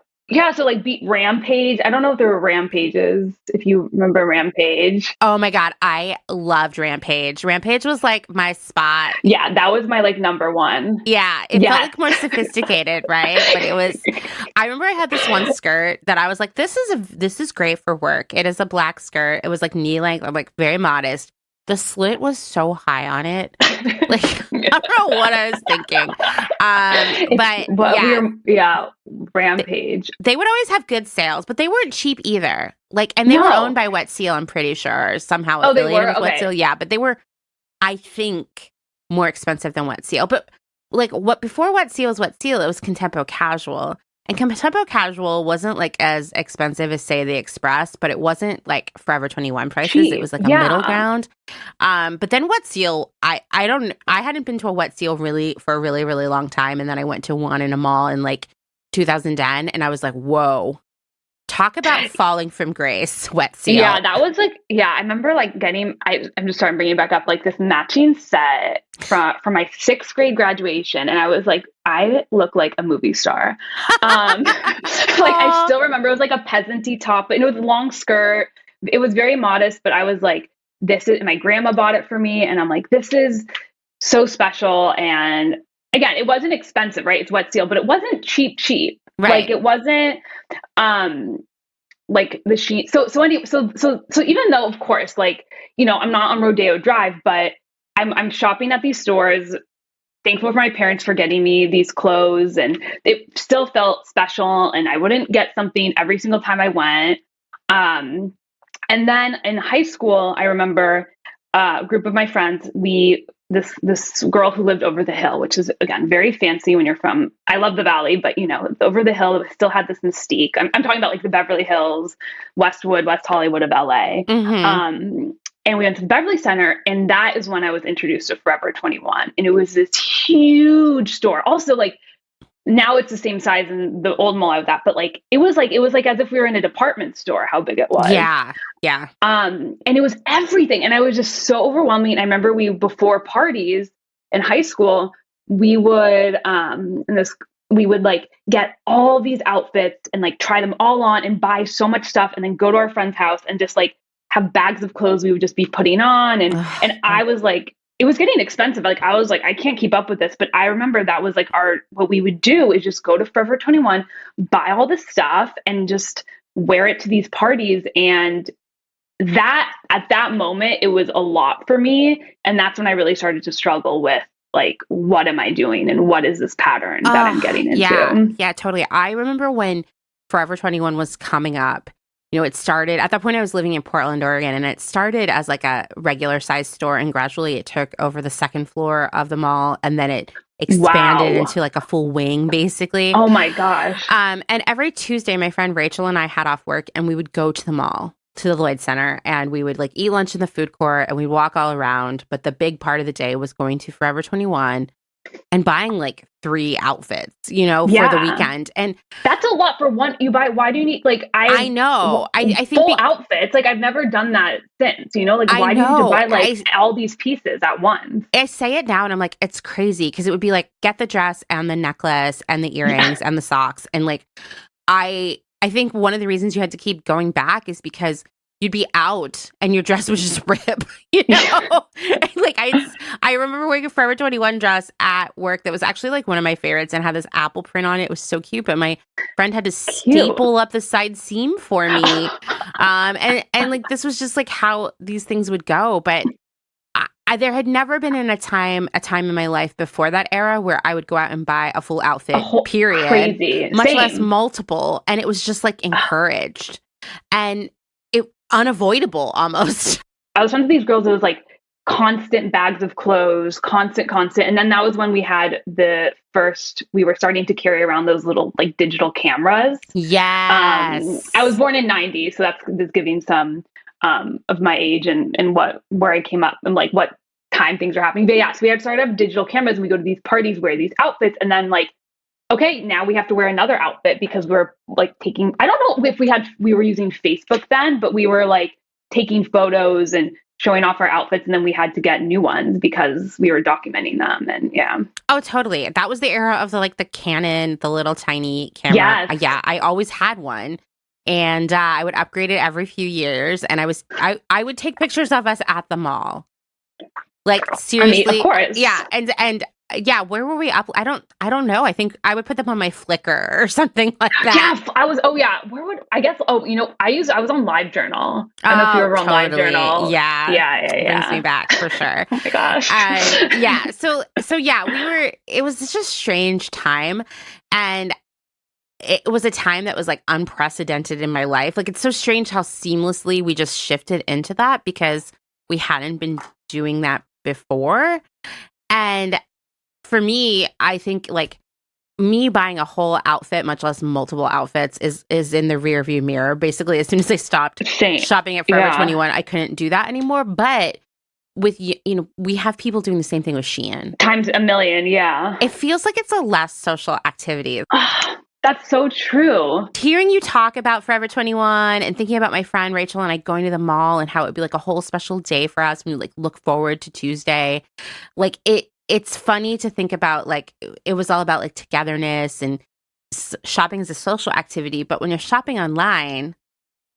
So like beat Rampage. I don't know if there were Rampages. If you remember Rampage. Oh my God, I loved Rampage. Rampage was like my spot. Yeah, that was my like number one. Yeah, it felt like more sophisticated, right? But it was. I remember I had this one skirt that I was like, this is great for work. It is a black skirt. It was like knee length, like very modest. The slit was so high on it. Like, I don't know what I was thinking. Rampage. They would always have good sales, but they weren't cheap either. Like, and they were owned by Wet Seal, I'm pretty sure. Somehow affiliated with Wet Seal. Yeah, but they were, I think, more expensive than Wet Seal. But like before Wet Seal was Wet Seal, it was Contempo Casual. And Contempo Casual wasn't like as expensive as say the Express, but it wasn't like Forever 21 prices. Cheap. It was like a middle ground. But then Wet Seal, I hadn't been to a Wet Seal really for a really, really long time. And then I went to one in a mall in like 2010. And I was like, whoa, talk about falling from grace, wet seal. Yeah, that was like, I remember like I'm just starting bringing back up like this matching set from my 6th grade graduation. And I was like, I look like a movie star. Like I still remember it was like a peasanty top, and it was a long skirt. It was very modest, but I was like, my grandma bought it for me. And I'm like, this is so special. And again, it wasn't expensive, right? It's wet seal, but it wasn't cheap. Right. Like it wasn't, like the sheet. So even though, of course, like, I'm not on Rodeo Drive, but I'm shopping at these stores, thankful for my parents for getting me these clothes, and it still felt special. And I wouldn't get something every single time I went. And then in high school, I remember a group of my friends, this girl who lived over the hill, which is, again, very fancy when you're from, I love the Valley, but over the hill, it still had this mystique. I'm talking about like the Beverly Hills, Westwood, West Hollywood of LA. Mm-hmm. And we went to the Beverly Center, and that is when I was introduced to Forever 21. And it was this huge store. Also, like, now it's the same size in the old mall I was at, but like it was like as if we were in a department store, how big it was. Yeah. And it was everything. And I was just so overwhelming. And I remember before parties in high school, we would like get all these outfits and like try them all on and buy so much stuff, and then go to our friend's house and just like have bags of clothes we would just be putting on. And I was like, it was getting expensive. Like I was like, I can't keep up with this. But I remember that was like what we would do is just go to Forever 21, buy all this stuff, and just wear it to these parties. And that at that moment, it was a lot for me. And that's when I really started to struggle with like, what am I doing? And what is this pattern that I'm getting into? Yeah, totally. I remember when Forever 21 was coming up. It started, at that point I was living in Portland, Oregon, and it started as like a regular size store, and gradually it took over the 2nd floor of the mall, and then it expanded into like a full wing, basically. Oh my gosh. And every Tuesday, my friend Rachel and I had off work, and we would go to the mall, to the Lloyd Center, and we would like eat lunch in the food court, and we'd walk all around. But the big part of the day was going to Forever 21 and buying like 3 outfits, for the weekend. And that's a lot for one. Why do you need, like, I know. I think full outfits. Like I've never done that since, like, why do you need to buy like all these pieces at once? I say it now and I'm like, it's crazy. Cause it would be like, get the dress and the necklace and the earrings and the socks. And like, I think one of the reasons you had to keep going back is because you'd be out and your dress would just rip, Like I remember wearing a Forever 21 dress at work that was actually like one of my favorites and had this apple print on it. It was so cute, but my friend had to staple up the side seam for me. And like, this was just like how these things would go. But there had never been a time in my life before that era where I would go out and buy a full outfit, period. Crazy. Much Same. less multiple. And it was just like encouraged. And unavoidable almost. I was one of these girls that was like constant bags of clothes, constant. And then that was when we had we were starting to carry around those little like digital cameras. Yes. I was born in 90, so that's giving some of my age and where I came up and like what time things are happening. But yeah, so we had started up digital cameras, and we go to these parties, wear these outfits, and then like, okay, now we have to wear another outfit because we're like taking, I don't know if we were using Facebook then, but we were like taking photos and showing off our outfits. And then we had to get new ones because we were documenting them. And yeah. Oh, totally. That was the era of the Canon, the little tiny camera. Yes. Yeah. I always had one, and I would upgrade it every few years. And I would take pictures of us at the mall. Like seriously. I mean, of course. Yeah. And yeah, where were we up? I don't know. I think I would put them on my Flickr or something like that. Yeah, I was. Oh yeah, where would I guess? Oh, I was on LiveJournal. I don't know if you were on LiveJournal. Yeah. Brings me back for sure. Oh my gosh. Yeah. So yeah, it was just a strange time, and it was a time that was like unprecedented in my life. Like, it's so strange how seamlessly we just shifted into that because we hadn't been doing that before. And for me, I think like me buying a whole outfit, much less multiple outfits, is in the rear view mirror. Basically, as soon as I stopped shopping at Forever 21, I couldn't do that anymore. But with, we have people doing the same thing with Shein. Times a million, yeah. It feels like it's a less social activity. That's so true. Hearing you talk about Forever 21 and thinking about my friend Rachel and I going to the mall and how it would be like a whole special day for us. We like look forward to Tuesday. Like it's funny to think about, like, it was all about like togetherness and shopping is a social activity. But when you're shopping online,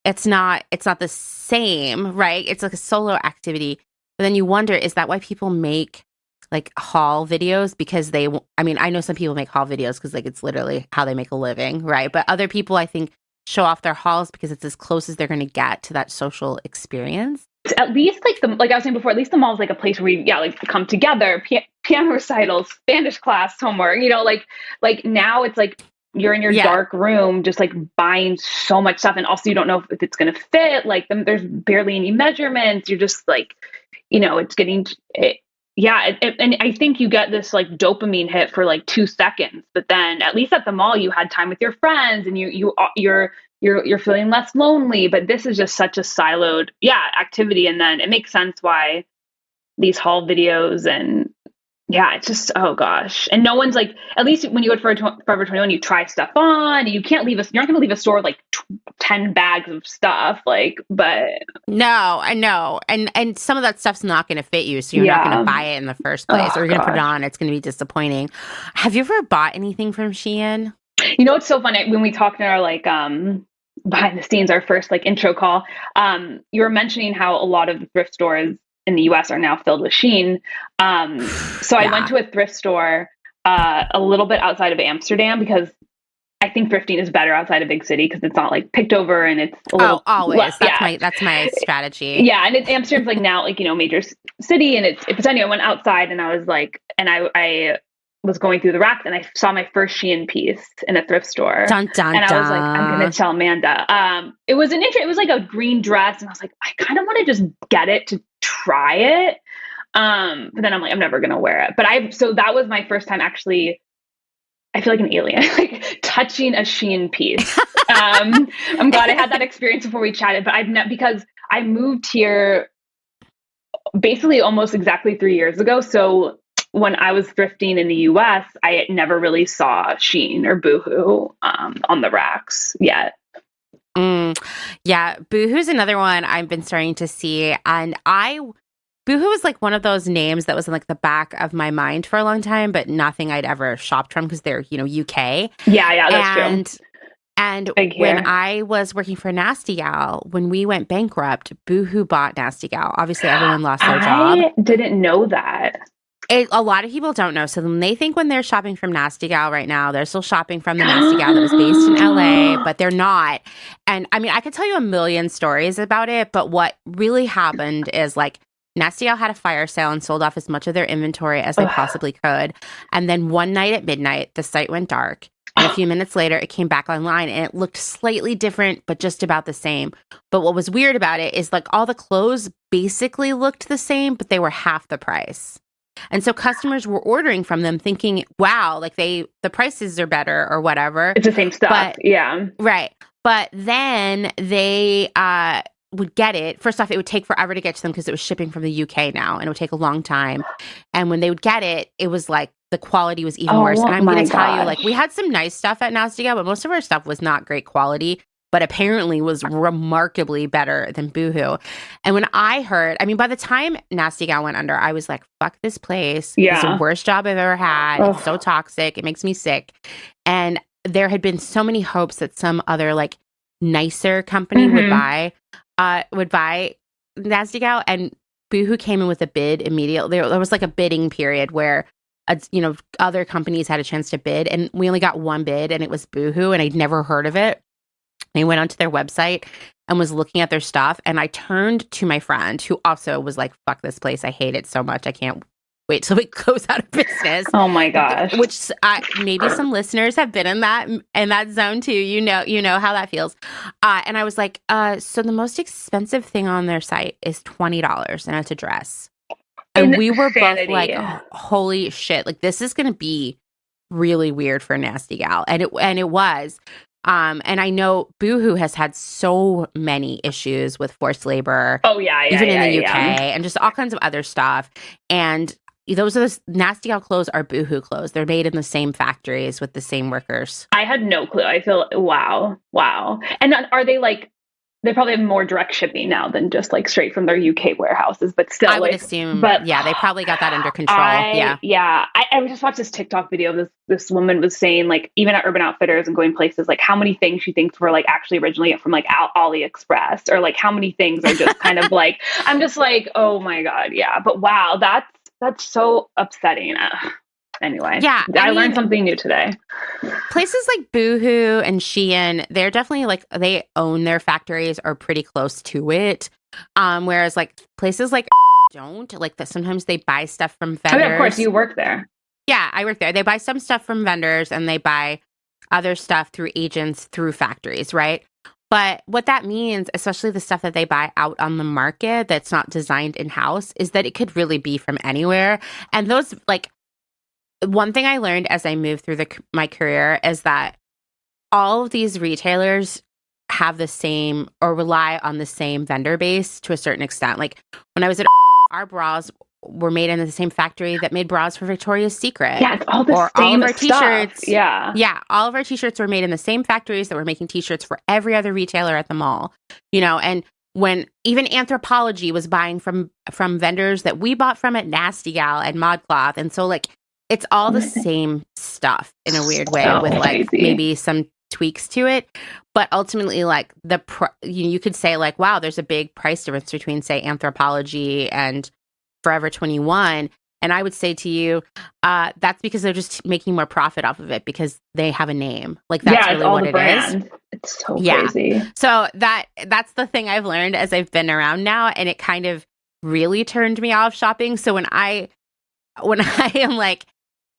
it's not the same, right? It's like a solo activity. But then you wonder, is that why people make like haul videos? Because I mean, I know some people make haul videos because like it's literally how they make a living, right? But other people, I think, show off their hauls because it's as close as they're going to get to that social experience. At least like I was saying before, at least the mall is like a place where we like come together, piano recitals, Spanish class, homework, like now it's like you're in your dark room just like buying so much stuff, and also you don't know if it's going to fit, like there's barely any measurements, you're just like, it's getting and I think you get this like dopamine hit for like 2 seconds, but then at least at the mall you had time with your friends and you're feeling less lonely. But this is just such a siloed activity, and then it makes sense why these haul videos, and it's just, oh gosh. And no one's like, at least when you go to Forever 21, you try stuff on. You're not going to leave a store with like 10 bags of stuff, like, but no, I know. And some of that stuff's not going to fit you, so you're not going to buy it in the first place, or you're going to put it on. It's going to be disappointing. Have you ever bought anything from Shein? It's so funny when we talked in our like behind the scenes, our first like intro call, you were mentioning how a lot of the thrift stores in the US are now filled with Shein. So I went to a thrift store a little bit outside of Amsterdam because I think thrifting is better outside a big city because it's not like picked over and it's a little always. That's my strategy. Yeah, and Amsterdam's like now like major city, and it's anyway. I went outside and I was like, and I was going through the racks and I saw my first Shein piece in a thrift store. Dun, dun, and I was like, I'm going to tell Amanda. It was it was like a green dress, and I was like, I kind of want to just get it to try it. But then I'm like, I'm never going to wear it. So that was my first time actually, I feel like an alien, like touching a Shein piece. I'm glad I had that experience before we chatted, but because I moved here basically almost exactly 3 years ago. So when I was thrifting in the US, I never really saw Shein or Boohoo on the racks yet. Yeah, Boohoo's another one I've been starting to see, and Boohoo was like one of those names that was in like the back of my mind for a long time, but nothing I'd ever shopped from because they're, UK. Yeah, that's true. And when I was working for Nasty Gal, when we went bankrupt, Boohoo bought Nasty Gal. Obviously, everyone lost their job. I didn't know that. A lot of people don't know. So they think when they're shopping from Nasty Gal right now, they're still shopping from the Nasty Gal that was based in LA, but they're not. And I mean, I could tell you a million stories about it, but what really happened is like Nasty Gal had a fire sale and sold off as much of their inventory as they possibly could. And then one night at midnight, the site went dark. And a few minutes later, it came back online and it looked slightly different, but just about the same. But what was weird about it is like all the clothes basically looked the same, but they were half the price. And so customers were ordering from them thinking, wow, like the prices are better or whatever. It's the same stuff. Yeah. Right. But then they would get it. First off, it would take forever to get to them because it was shipping from the UK now, and it would take a long time. And when they would get it, it was like the quality was even worse. And I'm going to tell you, like, we had some nice stuff at Nasty Gal, but most of our stuff was not great quality, but apparently was remarkably better than Boohoo. And when I heard, I mean, by the time Nasty Gal went under, I was like, fuck this place. Yeah. It's the worst job I've ever had. It's so toxic. It makes me sick. And there had been so many hopes that some other like nicer company would buy Nasty Gal, and Boohoo came in with a bid immediately. There was like a bidding period where other companies had a chance to bid, and we only got one bid, and it was Boohoo, and I'd never heard of it. I went onto their website and was looking at their stuff, and I turned to my friend who also was like, fuck this place. I hate it so much. I can't wait till it goes out of business. Oh my gosh. Which maybe some listeners have been in that zone too. You know how that feels. And I was like, so the most expensive thing on their site is $20, and it's a dress. And we were both like, oh, holy shit, like this is going to be really weird for Nasty Gal. And it was. And I know Boohoo has had so many issues with forced labor. Oh, yeah. Even in the UK and just all kinds of other stuff. And those are the Nasty Gal clothes are Boohoo clothes. They're made in the same factories with the same workers. I had no clue. I feel, wow. And are they like, they probably have more direct shipping now than just like straight from their UK warehouses, but still, I would like, assume, but yeah, they probably got that under control. I just watched this TikTok video. This woman was saying, like, even at Urban Outfitters and going places, like how many things she thinks were like actually originally from like AliExpress, or like how many things are just kind of like, I'm just like, oh my God. Yeah. But wow, that's so upsetting. Anyway, yeah, I learned something new today. Places like Boohoo and Shein, they're definitely like, they own their factories or pretty close to it. Whereas like places like don't, like that sometimes they buy stuff from vendors. Oh, yeah, of course, you work there. Yeah, I work there. They buy some stuff from vendors and they buy other stuff through agents, through factories, right? But what that means, especially the stuff that they buy out on the market that's not designed in-house, is that it could really be from anywhere. And those, like, one thing I learned as I moved through my career is that all of these retailers have the same or rely on the same vendor base to a certain extent. Like when I was at our bras were made in the same factory that made bras for Victoria's Secret. Yeah, it's all the or same all of our stuff. T-shirts. Yeah, all of our T-shirts were made in the same factories that were making T-shirts for every other retailer at the mall. You know, and when even Anthropologie was buying from vendors that we bought from at Nasty Gal and ModCloth, and so like it's all the same stuff in a weird way with like maybe some tweaks to it, but ultimately like you could say like, wow, there's a big price difference between say Anthropologie and Forever 21, and I would say to you that's because they're just making more profit off of it because they have a name. Like that's really what it is. It's so crazy. So that's the thing I've learned as I've been around now, and it kind of really turned me off shopping. So when I am like,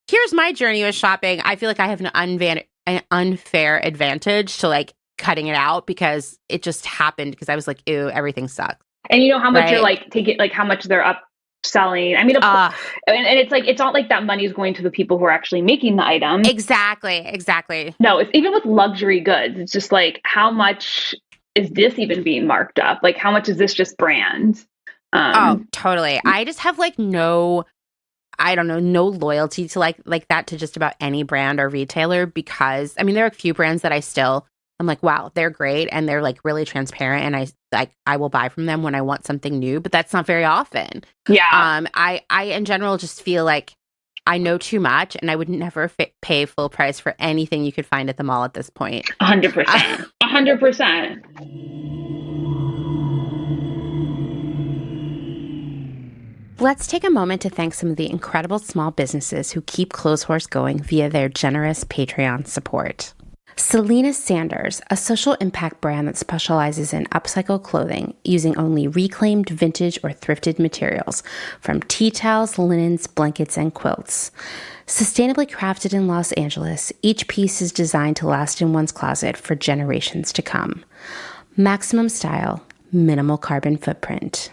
here's my journey with shopping, I feel like I have an unfair advantage to like cutting it out because it just happened because I was like, ew, everything sucks. And you know how much you're like taking, like how much they're upselling. I mean, and it's like, it's not like that money is going to the people who are actually making the item. Exactly. No, it's even with luxury goods. It's just like, how much is this even being marked up? Like, how much is this just brand? Totally. I just have like no loyalty to like that to just about any brand or retailer because I mean there are a few brands that I'm like, wow, they're great and they're like really transparent and I will buy from them when I want something new, but that's not very often. Yeah. I in general just feel like I know too much and I would never pay full price for anything you could find at the mall at this point. 100%. 100%. Let's take a moment to thank some of the incredible small businesses who keep Clotheshorse going via their generous Patreon support. Selena Sanders, a social impact brand that specializes in upcycle clothing using only reclaimed vintage or thrifted materials from tea towels, linens, blankets, and quilts. Sustainably crafted in Los Angeles, each piece is designed to last in one's closet for generations to come. Maximum style, minimal carbon footprint.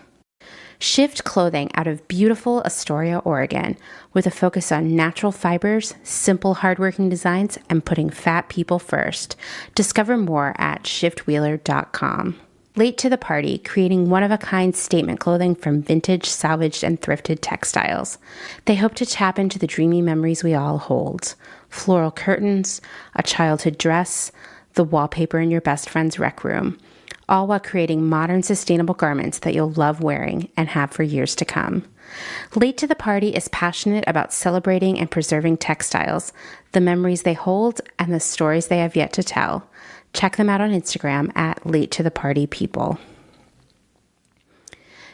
Shift Clothing out of beautiful Astoria, Oregon, with a focus on natural fibers, simple hardworking designs, and putting fat people first. Discover more at shiftwheeler.com. Late to the Party, creating one-of-a-kind statement clothing from vintage, salvaged, and thrifted textiles. They hope to tap into the dreamy memories we all hold. Floral curtains, a childhood dress, the wallpaper in your best friend's rec room. All while creating modern, sustainable garments that you'll love wearing and have for years to come. Late to the Party is passionate about celebrating and preserving textiles, the memories they hold, and the stories they have yet to tell. Check them out on Instagram at Late to the Party People.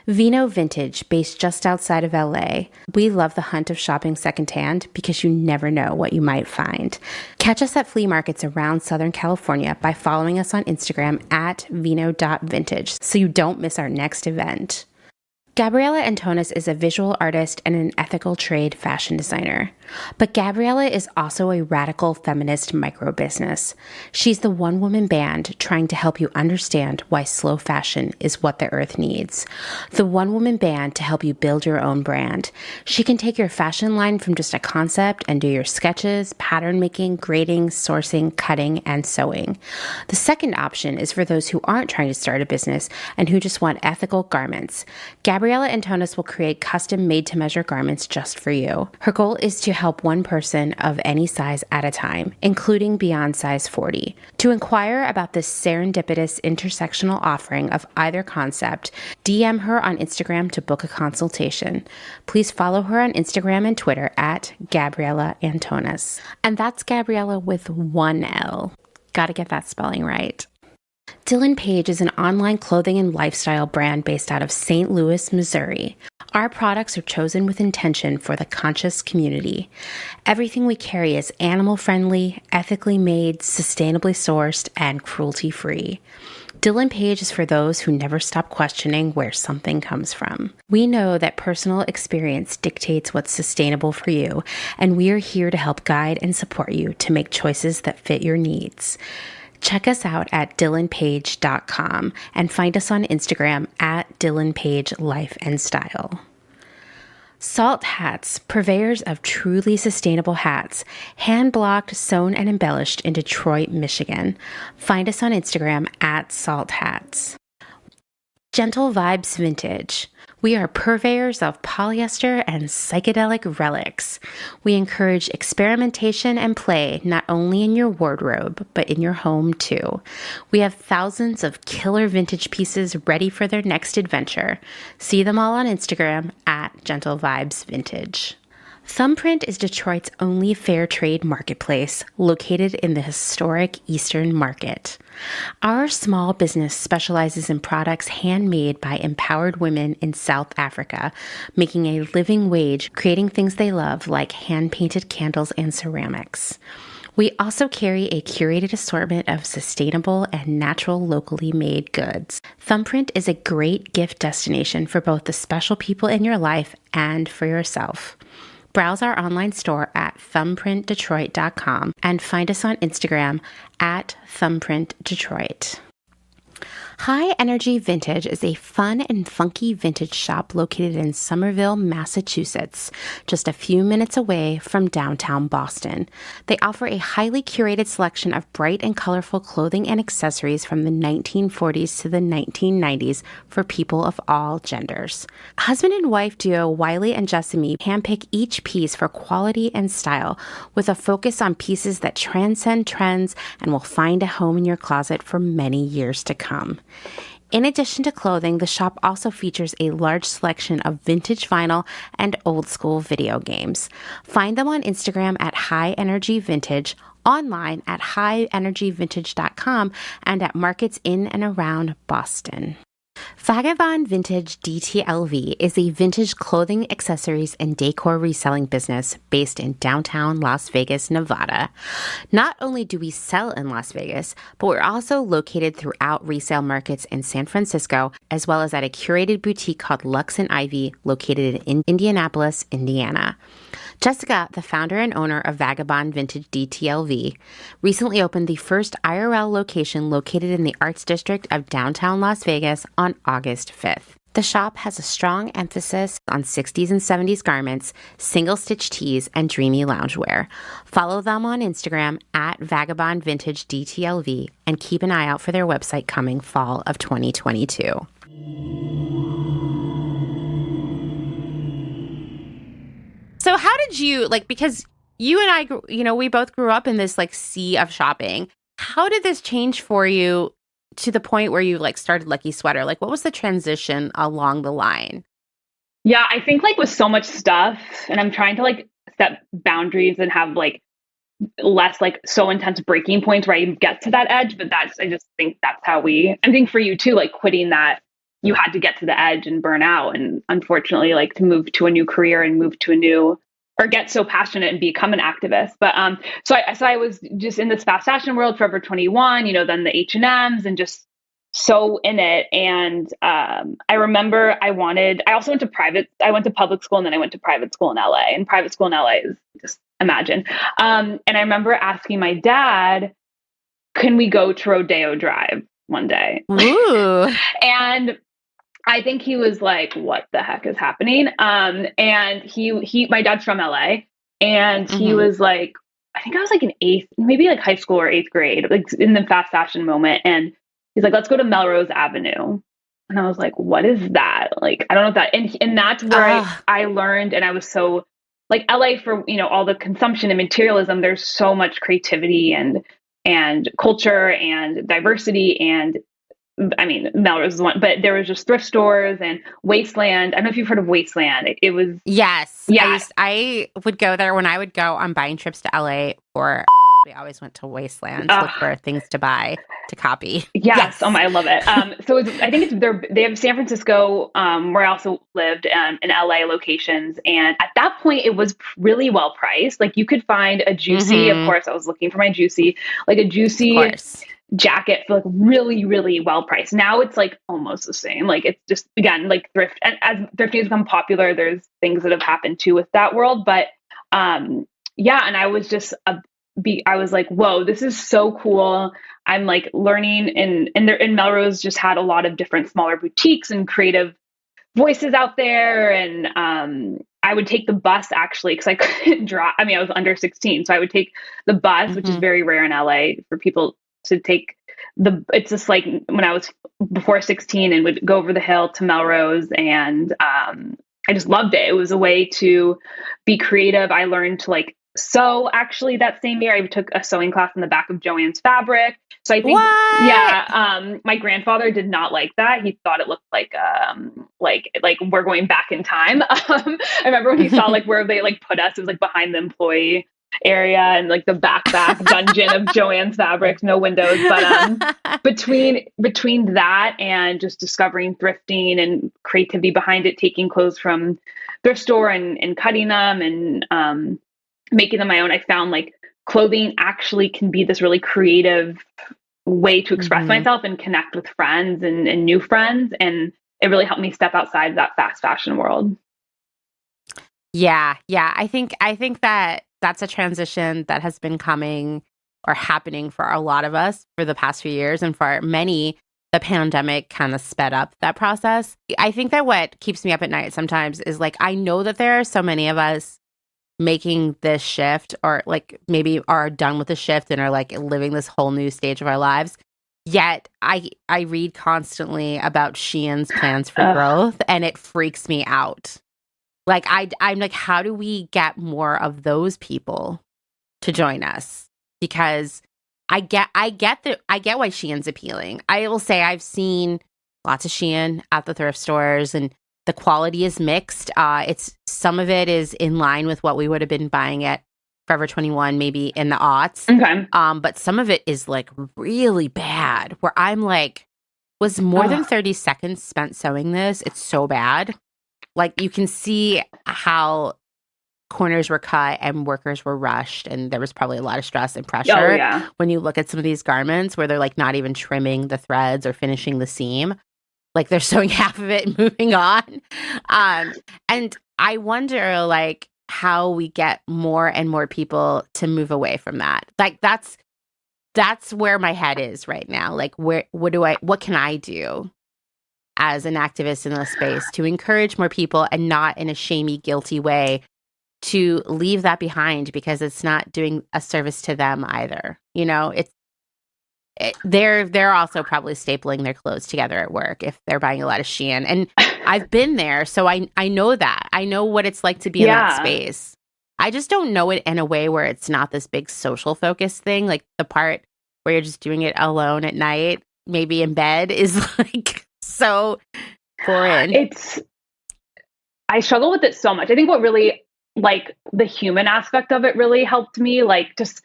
Vino Vintage, based just outside of LA. We love the hunt of shopping secondhand because you never know what you might find. Catch us at flea markets around Southern California by following us on Instagram at vino.vintage so you don't miss our next event. Gabriella Antonis is a visual artist and an ethical trade fashion designer. But Gabriella is also a radical feminist micro-business. She's the one-woman band trying to help you understand why slow fashion is what the earth needs. The one-woman band to help you build your own brand. She can take your fashion line from just a concept and do your sketches, pattern making, grading, sourcing, cutting, and sewing. The second option is for those who aren't trying to start a business and who just want ethical garments. Gabriella Gabriella Antonis will create custom made-to-measure garments just for you. Her goal is to help one person of any size at a time, including beyond size 40. To inquire about this serendipitous intersectional offering of either concept, DM her on Instagram to book a consultation. Please follow her on Instagram and Twitter at Gabriella Antonis. And that's Gabriella with one L. Gotta get that spelling right. Dylan Page is an online clothing and lifestyle brand based out of St. Louis, Missouri. Our products are chosen with intention for the conscious community. Everything we carry is animal-friendly, ethically made, sustainably sourced, and cruelty-free. Dylan Page is for those who never stop questioning where something comes from. We know that personal experience dictates what's sustainable for you, and we are here to help guide and support you to make choices that fit your needs. Check us out at dylanpage.com and find us on Instagram at dylanpagelifeandstyle. Salt Hats, purveyors of truly sustainable hats, hand-blocked, sewn, and embellished in Detroit, Michigan. Find us on Instagram at Salt Hats. Gentle Vibes Vintage. We are purveyors of polyester and psychedelic relics. We encourage experimentation and play not only in your wardrobe, but in your home too. We have thousands of killer vintage pieces ready for their next adventure. See them all on Instagram at Gentle Vibes Vintage. Thumbprint is Detroit's only fair trade marketplace, located in the historic Eastern Market. Our small business specializes in products handmade by empowered women in South Africa, making a living wage, creating things they love like hand-painted candles and ceramics. We also carry a curated assortment of sustainable and natural locally made goods. Thumbprint is a great gift destination for both the special people in your life and for yourself. Browse our online store at thumbprintdetroit.com and find us on Instagram at thumbprintdetroit. High Energy Vintage is a fun and funky vintage shop located in Somerville, Massachusetts, just a few minutes away from downtown Boston. They offer a highly curated selection of bright and colorful clothing and accessories from the 1940s to the 1990s for people of all genders. Husband and wife duo Wiley and Jessamy handpick each piece for quality and style, with a focus on pieces that transcend trends and will find a home in your closet for many years to come. In addition to clothing, the shop also features a large selection of vintage vinyl and old school video games. Find them on Instagram at High Energy Vintage, online at highenergyvintage.com, and at markets in and around Boston. Vagabond Vintage DTLV is a vintage clothing, accessories, and decor reselling business based in downtown Las Vegas, Nevada. Not only do we sell in Las Vegas, but we're also located throughout resale markets in San Francisco, as well as at a curated boutique called Lux and Ivy, located in Indianapolis, Indiana. Jessica, the founder and owner of Vagabond Vintage DTLV, recently opened the first IRL location located in the Arts District of downtown Las Vegas on August 5th. The shop has a strong emphasis on 60s and 70s garments, single-stitch tees, and dreamy loungewear. Follow them on Instagram at Vagabond Vintage DTLV and keep an eye out for their website coming fall of 2022. So how did you, because you and I, we both grew up in this sea of shopping. How did this change for you to the point where you started Lucky Sweater? What was the transition along the line? Yeah, I think with so much stuff, and I'm trying to set boundaries and have less so intense breaking points where I get to that edge. But I just think that's how I think for you too, quitting that, you had to get to the edge and burn out. And unfortunately, to move to a new career and move to a new, or get so passionate and become an activist. But so I was just in this fast fashion world, Forever 21, then the H&Ms, and just so in it. And I remember I also went to public school, and then I went to private school in LA, and private school in LA is just imagine. And I remember asking my dad, can we go to Rodeo Drive one day? Ooh. And I think he was like, what the heck is happening? And my dad's from LA, and he was like, I think I was in maybe high school or eighth grade, in the fast fashion moment. And he's like, let's go to Melrose Avenue. And I was like, what is that? Like, I don't know if that, and that's where Ah, I learned, and I was so like LA for, all the consumption and materialism, there's so much creativity and culture and diversity. And I mean, Melrose is one, but there was just thrift stores and Wasteland. I don't know if you've heard of Wasteland. It was, yes. yeah, I would go there when I would go on buying trips to LA for we always went to Wasteland to look uh, for things to buy to copy. yes. Oh Yes. my, I love it. So I think they have San Francisco, where I also lived, in LA locations. And at that point it was really well priced. Like you could find a Juicy, of Mm-hmm. course I was looking for my Juicy, like a Of Juicy course. jacket for like really, really well priced. Now it's like almost the same. Like it's just, again, like thrift, and as thrifting has become popular, there's things that have happened too with that world. But yeah, and I was just I was like, whoa, this is so cool. I'm like learning, and there, in Melrose just had a lot of different smaller boutiques and creative voices out there. And I would take the bus actually because I couldn't drive. I mean, I was under 16, so I would take the bus, which is Mm-hmm. very rare in LA for people to take it's just like when I was before 16 and would go over the hill to Melrose. And I just loved it. It was a way to be creative. I learned to like sew actually that same year. I took a sewing class in the back of Joann's Fabric. So I think, What? yeah, my grandfather did not like that. He thought it looked like we're going back in time. I remember when he saw like where they like put us, it was like behind the employee area and like the back dungeon of Joann's Fabrics, no windows. But between that and just discovering thrifting and creativity behind it, taking clothes from thrift store and cutting them and making them my own, I found like clothing actually can be this really creative way to express Mm-hmm. myself and connect with friends and new friends. And it really helped me step outside that fast fashion world. Yeah, yeah. I think that that's a transition that has been coming or happening for a lot of us for the past few years, and for many, the pandemic kind of sped up that process. I think that what keeps me up at night sometimes is like I know that there are so many of us making this shift, or like maybe are done with the shift and are like living this whole new stage of our lives. Yet I read constantly about Shein's plans for Ugh. growth, and it freaks me out. Like I'm like, how do we get more of those people to join us? Because I get why Shein's appealing. I will say I've seen lots of Shein at the thrift stores, and the quality is mixed. It's some of it is in line with what we would have been buying at Forever 21, maybe in the aughts. Okay. But some of it is like really bad. Where I'm like, was more than Ugh. 30 seconds spent sewing this? It's so bad. Like you can see how corners were cut and workers were rushed, and there was probably a lot of stress and Oh pressure yeah. when you look at some of these garments where they're like not even trimming the threads or finishing the seam. Like they're sewing half of it and moving on. Um, and I wonder like how we get more and more people to move away from that. Like that's where my head is right now. Like what can I do as an activist in this space to encourage more people, and not in a shamey, guilty way, to leave that behind, because it's not doing a service to them either. You know, they're also probably stapling their clothes together at work if they're buying a lot of Shein. And I've been there, so I know that. I know what it's like to be in that Yeah. space. I just don't know it in a way where it's not this big social focus thing. Like the part where you're just doing it alone at night, maybe in bed, is like so foreign. I struggle with it so much. I think what really, like, the human aspect of it really helped me, like just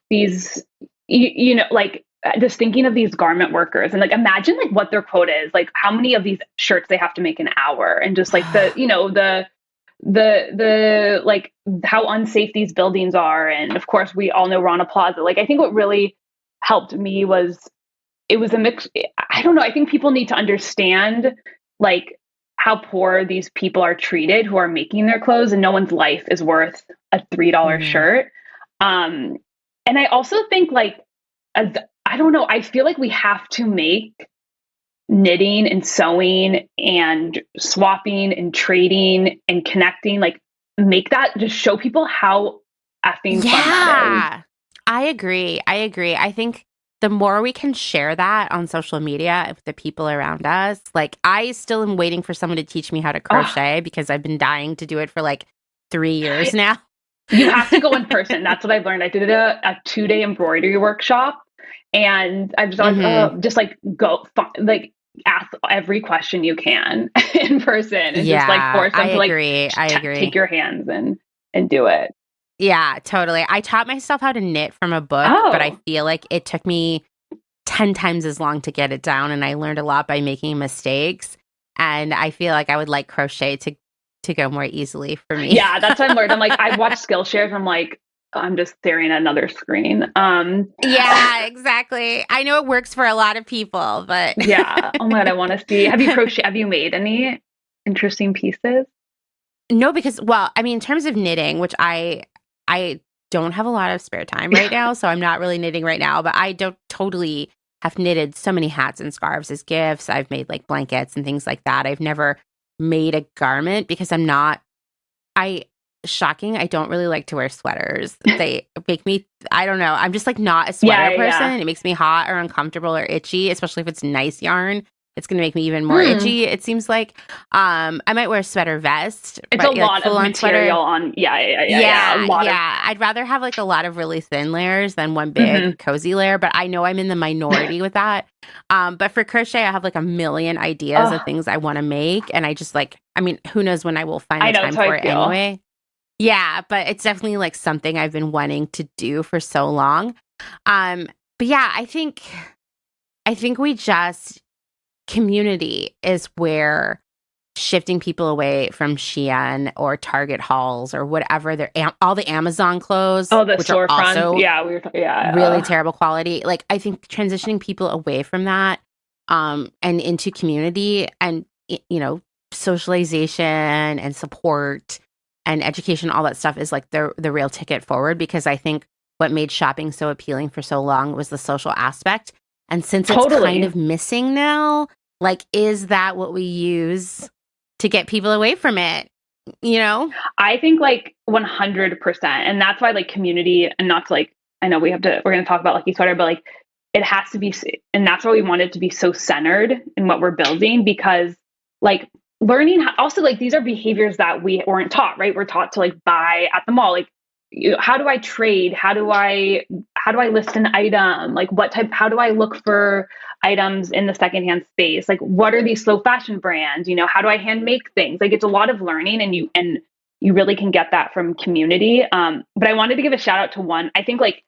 these, like just thinking of these garment workers and like imagine like what their quota is, like how many of these shirts they have to make an hour, and just like the like how unsafe these buildings are. And of course we all know Rana Plaza. Like I think what really helped me was it was a mix. I don't know. I think people need to understand like how poor these people are treated who are making their clothes, and no one's life is worth a $3 Mhm. shirt. And I also think like, as, I don't know, I feel like we have to make knitting and sewing and swapping and trading and connecting, like make that, just show people how effing fun that is. Yeah, I agree. I think the more we can share that on social media with the people around us, like I still am waiting for someone to teach me how to Oh, crochet because I've been dying to do it for like 3 years now. you have to go in person. That's what I've learned. I did a 2-day embroidery workshop, and I just was Hmm. just like like ask every question you can in person, and just like Yeah, force I them to like agree. I take agree. your hands and do it. Yeah, totally. I taught myself how to knit from a book, but I Oh, feel like it took me 10 times as long to get it down, and I learned a lot by making mistakes. And I feel like I would like crochet to go more easily for me. yeah, that's what I've learned. I'm like, I've watched Skillshare, and I'm like, I'm just staring at another screen. Yeah, exactly. I know it works for a lot of people, but Yeah. Oh my God, I want to see. Have you made any interesting pieces? no, because well, I mean, in terms of knitting, which I don't have a lot of spare time right now, so I'm not really knitting right now, but I don't totally have knitted so many hats and scarves as gifts. I've made like blankets and things like that. I've never made a garment because I'm not I shocking, I don't really like to wear sweaters. They make me I don't know, I'm just, like, not a Yeah, sweater yeah, person. yeah. It makes me hot or uncomfortable or itchy, especially if it's nice yarn. It's gonna make me even more Hmm. itchy, it seems like. I might wear a sweater vest, It's a but, like, lot of full-on sweater. material on. Yeah, yeah, yeah, yeah. A Yeah, lot of. yeah. I'd rather have, like, a lot of really thin layers than one big Hmm. cozy layer, but I know I'm in the minority with that. But for crochet, I have, like, a million ideas of Oh, things I wanna make, and I just, like I mean, who knows when I will find I the know. That's time how for I it feel. anyway. Yeah, but it's definitely, like, something I've been wanting to do for so long. Um, but yeah, I think we just community is where shifting people away from Shein or Target hauls or whatever all the Amazon clothes, Oh, the which are storefronts. also Yeah, yeah. really terrible quality. Like, I think transitioning people away from that, and into community and, socialization and support and education, all that stuff is like the real ticket forward because I think what made shopping so appealing for so long was the social aspect. And since it's kind Totally. of missing now, like, is that what we use to get people away from it? You know? I think like 100%. And that's why like community, and not to like, I know we're going to talk about Lucky Sweater, but like it has to be, and that's why we want it to be so centered in what we're building, because like learning also like these are behaviors that we weren't taught, right? We're taught to like buy at the mall. Like, how do I trade? How do I list an item? Like how do I look for items in the secondhand space? Like, what are these slow fashion brands? How do I hand make things? Like, it's a lot of learning, and you really can get that from community. But I wanted to give a shout out to one. I think like,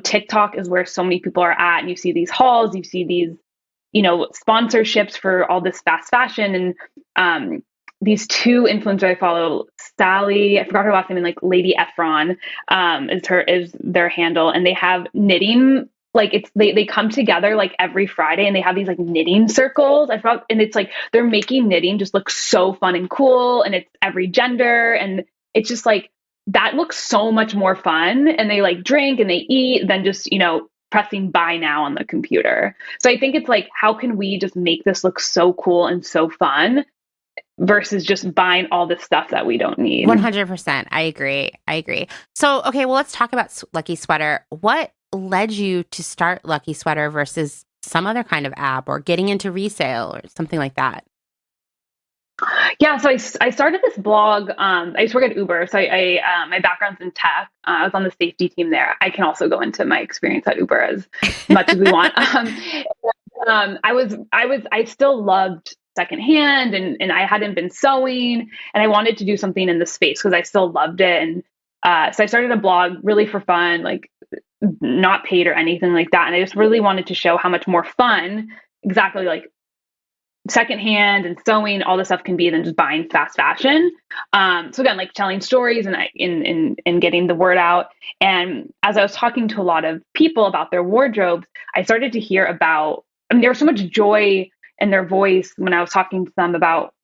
TikTok is where so many people are at, and you see these hauls, you see these, sponsorships for all this fast fashion, and these two influencers I follow, Sally, I forgot her last name, and like Lady Efron, is their handle, and they have knitting. Like they come together like every Friday, and they have these like knitting circles. I forgot, and it's like they're making knitting just look so fun and cool, and it's every gender, and it's just like that looks so much more fun. And they like drink and they eat than just pressing buy now on the computer. So I think it's like, how can we just make this look so cool and so fun versus just buying all this stuff that we don't need? 100%. I agree. I agree. So, okay, well, let's talk about Lucky Sweater. What led you to start Lucky Sweater versus some other kind of app or getting into resale or something like that? Yeah, so I started this blog. I used to work at Uber, so my background's in tech. I was on the safety team there. I can also go into my experience at Uber as much as we want. I still loved secondhand, and I hadn't been sewing, and I wanted to do something in the space because I still loved it. And so I started a blog really for fun, like not paid or anything like that. And I just really wanted to show how much more fun, exactly like secondhand and sewing, all this stuff can be than just buying fast fashion. So again, like telling stories and in getting the word out. And as I was talking to a lot of people about their wardrobes, I started to hear about. I mean, there was so much joy in their voice when I was talking to them about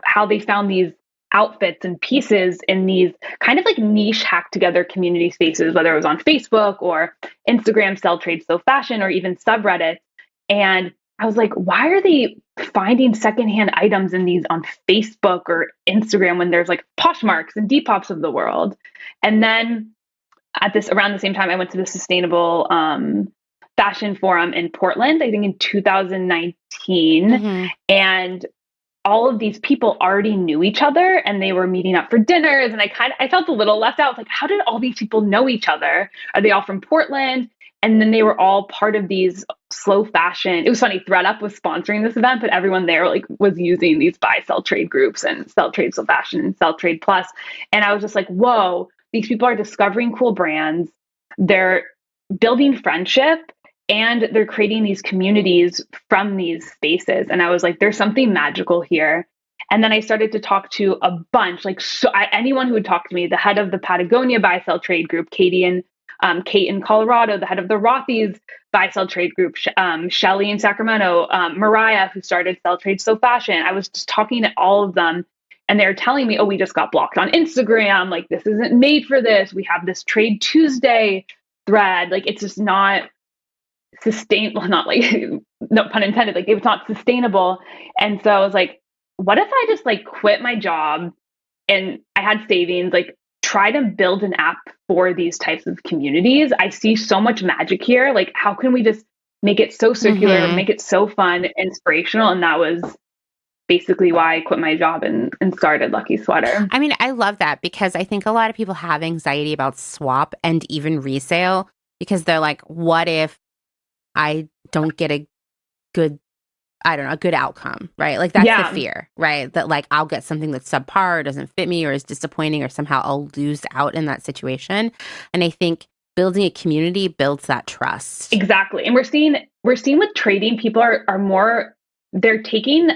how they found these outfits and pieces in these kind of like niche hack together community spaces, whether it was on Facebook or Instagram, Sell Trade So Fashion, or even subreddits. And I was like, why are they finding secondhand items in these on Facebook or Instagram when there's like Poshmarks and Depop's of the world? And then around the same time, I went to the sustainable fashion forum in Portland, I think in 2019. Mm-hmm. And all of these people already knew each other and they were meeting up for dinners. And I felt a little left out. Like, how did all these people know each other? Are they all from Portland? And then they were all part of these slow fashion. It was funny. ThreadUp was sponsoring this event, but everyone there like was using these buy sell trade groups and sell trade slow fashion and sell trade plus. And I was just like, whoa, these people are discovering cool brands. They're building friendship and they're creating these communities from these spaces. And I was like, there's something magical here. And then I started to talk to a bunch, anyone who would talk to me, the head of the Patagonia buy sell trade group, Kate in Colorado, the head of the Rothy's buy sell trade group, Shelly in Sacramento, Mariah, who started Sell Trade So Fashion. I was just talking to all of them. And they're telling me, oh, we just got blocked on Instagram. Like, this isn't made for this. We have this Trade Tuesday thread. Like, it's just not sustainable, not like, no pun intended, like it's not sustainable. And so I was like, what if I just like quit my job and I had savings, like try to build an app for these types of communities? I see so much magic here. Like, how can we just make it so circular, make it so fun, inspirational? And that was basically why I quit my job and started Lucky Sweater. I mean, I love that because I think a lot of people have anxiety about swap and even resale because they're like, what if I don't get a good outcome, right? Like that's the fear, right? That like I'll get something that's subpar, or doesn't fit me, or is disappointing, or somehow I'll lose out in that situation. And I think building a community builds that trust. Exactly. And we're seeing with trading, people are more, they're taking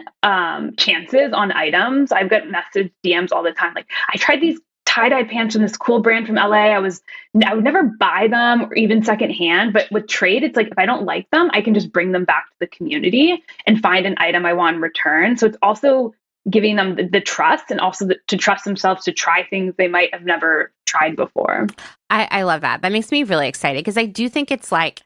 chances on items. I've got message DMs all the time. Like, I tried these tie-dye pants from this cool brand from LA. I would never buy them or even secondhand, but with trade, it's like, if I don't like them, I can just bring them back to the community and find an item I want in return. So it's also giving them the trust and also to trust themselves to try things they might have never tried before. I love that. That makes me really excited because I do think it's like,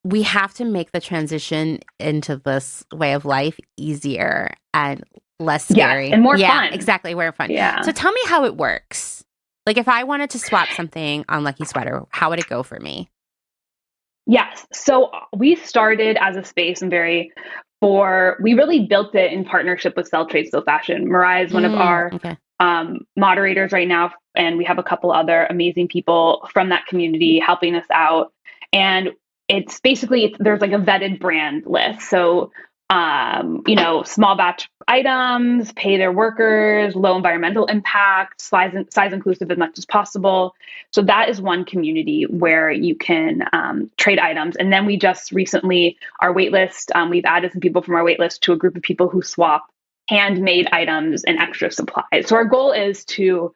we have to make the transition into this way of life easier and less scary. And more fun. Yeah, exactly. More fun. Yeah. So tell me how it works. Like if I wanted to swap something on Lucky Sweater, how would it go for me? Yes. So we started as a space and we really built it in partnership with Sell Trade Still Fashion. Mariah is one of our moderators right now. And we have a couple other amazing people from that community helping us out. And it's basically, there's like a vetted brand list. So, small batch items, pay their workers, low environmental impact, size inclusive as much as possible. So that is one community where you can trade items. And then we just recently, our waitlist, we've added some people from our waitlist to a group of people who swap handmade items and extra supplies. So our goal is to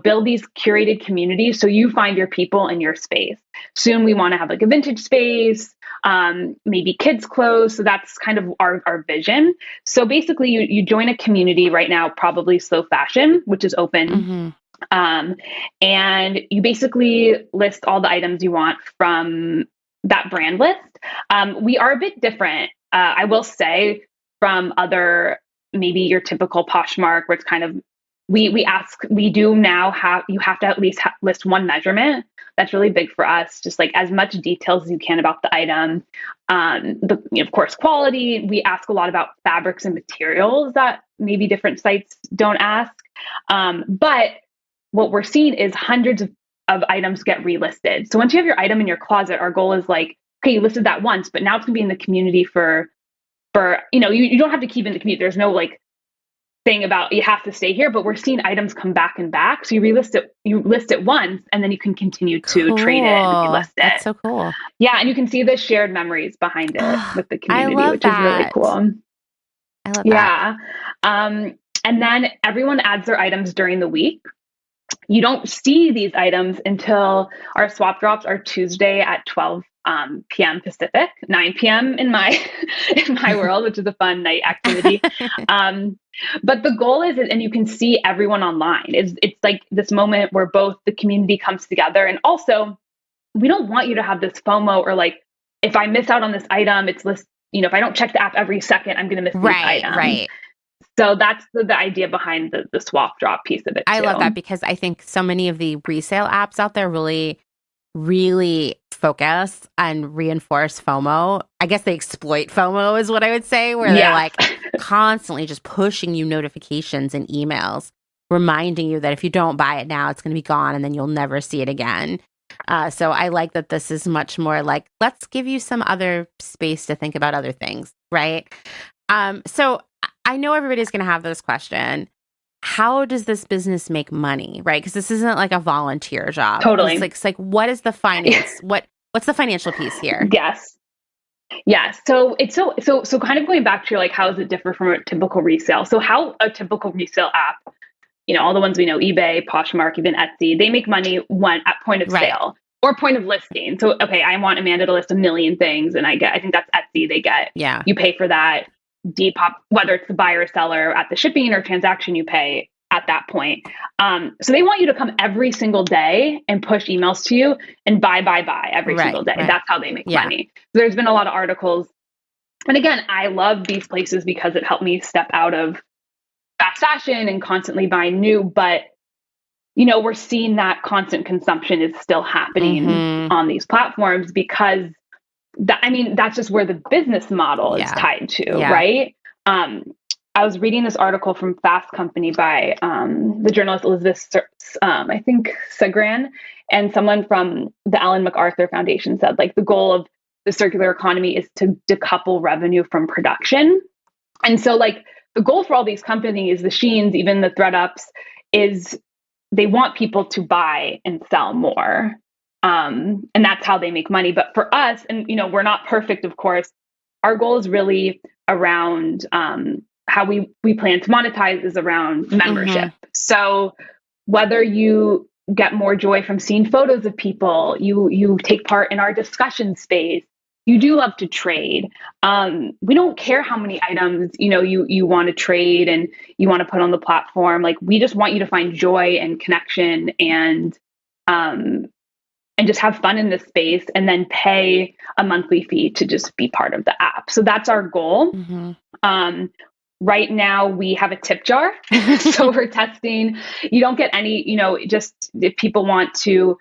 build these curated communities so you find your people in your space. Soon we want to have like a vintage space, maybe kids clothes. So that's kind of our vision. So basically you join a community right now, probably Slow Fashion, which is open. And you basically list all the items you want from that brand list. We are a bit different, I will say, from other, maybe your typical Poshmark where it's kind of, we do now you have to at least list one measurement. That's really big for us. Just like as much details as you can about the item. Of course, quality. We ask a lot about fabrics and materials that maybe different sites don't ask. But what we're seeing is hundreds of items get relisted. So once you have your item in your closet, our goal is like, okay, you listed that once, but now it's gonna be in the community for you don't have to keep in the community. There's no like thing about you have to stay here, but we're seeing items come back and back. So you list it once, and then you can continue to trade it and relist it. That's so cool. Yeah, and you can see the shared memories behind it with the community, which is really cool. I love that. Yeah. And then everyone adds their items during the week. You don't see these items until our swap drops are Tuesday at 12 p.m. Pacific, 9 p.m. in my world, which is a fun night activity. But the goal is, and you can see everyone online, it's like this moment where both the community comes together, and also we don't want you to have this FOMO or like, if I miss out on this item, it's list. If I don't check the app every second, I'm going to miss this item. Right. So that's the idea behind the swap drop piece of it. I love that because I think so many of the resale apps out there really, really focus and reinforce FOMO. I guess they exploit FOMO is what I would say, where they're Yeah. like constantly just pushing you notifications and emails, reminding you that if you don't buy it now, it's going to be gone and then you'll never see it again. So I like that this is much more like, let's give you some other space to think about other things, right? So I know everybody's going to have this question. How does this business make money, right? Because this isn't like a volunteer job. Totally. It's like what is the finance? What's the financial piece here? Yes. Yes. So it's so kind of going back to like, how does it differ from a typical resale? So how a typical resale app, all the ones we know, eBay, Poshmark, even Etsy, they make money at point of sale or point of listing. So, okay, I want Amanda to list a million things and I think that's Etsy. You pay for that Depop, whether it's the buyer or seller at the shipping or transaction, you pay at that point. So they want you to come every single day and push emails to you and buy every single day. That's how they make money. So there's been a lot of articles. And again, I love these places because it helped me step out of fast fashion and constantly buying new. But, we're seeing that constant consumption is still happening on these platforms because that's just where the business model is tied to, right? I was reading this article from Fast Company by the journalist Elizabeth, I think Segregation, and someone from the Ellen MacArthur Foundation said, like, the goal of the circular economy is to decouple revenue from production. And so, like, the goal for all these companies, the Sheins, even the ThredUps, is they want people to buy and sell more. And that's how they make money. But for us, and we're not perfect, of course, our goal is really around how we plan to monetize is around membership. So whether you get more joy from seeing photos of people, you take part in our discussion space, you do love to trade. We don't care how many items, you want to trade and you want to put on the platform. Like, we just want you to find joy and connection and just have fun in this space and then pay a monthly fee to just be part of the app. So that's our goal. Right now we have a tip jar. So we're testing. You don't get any, just if people want to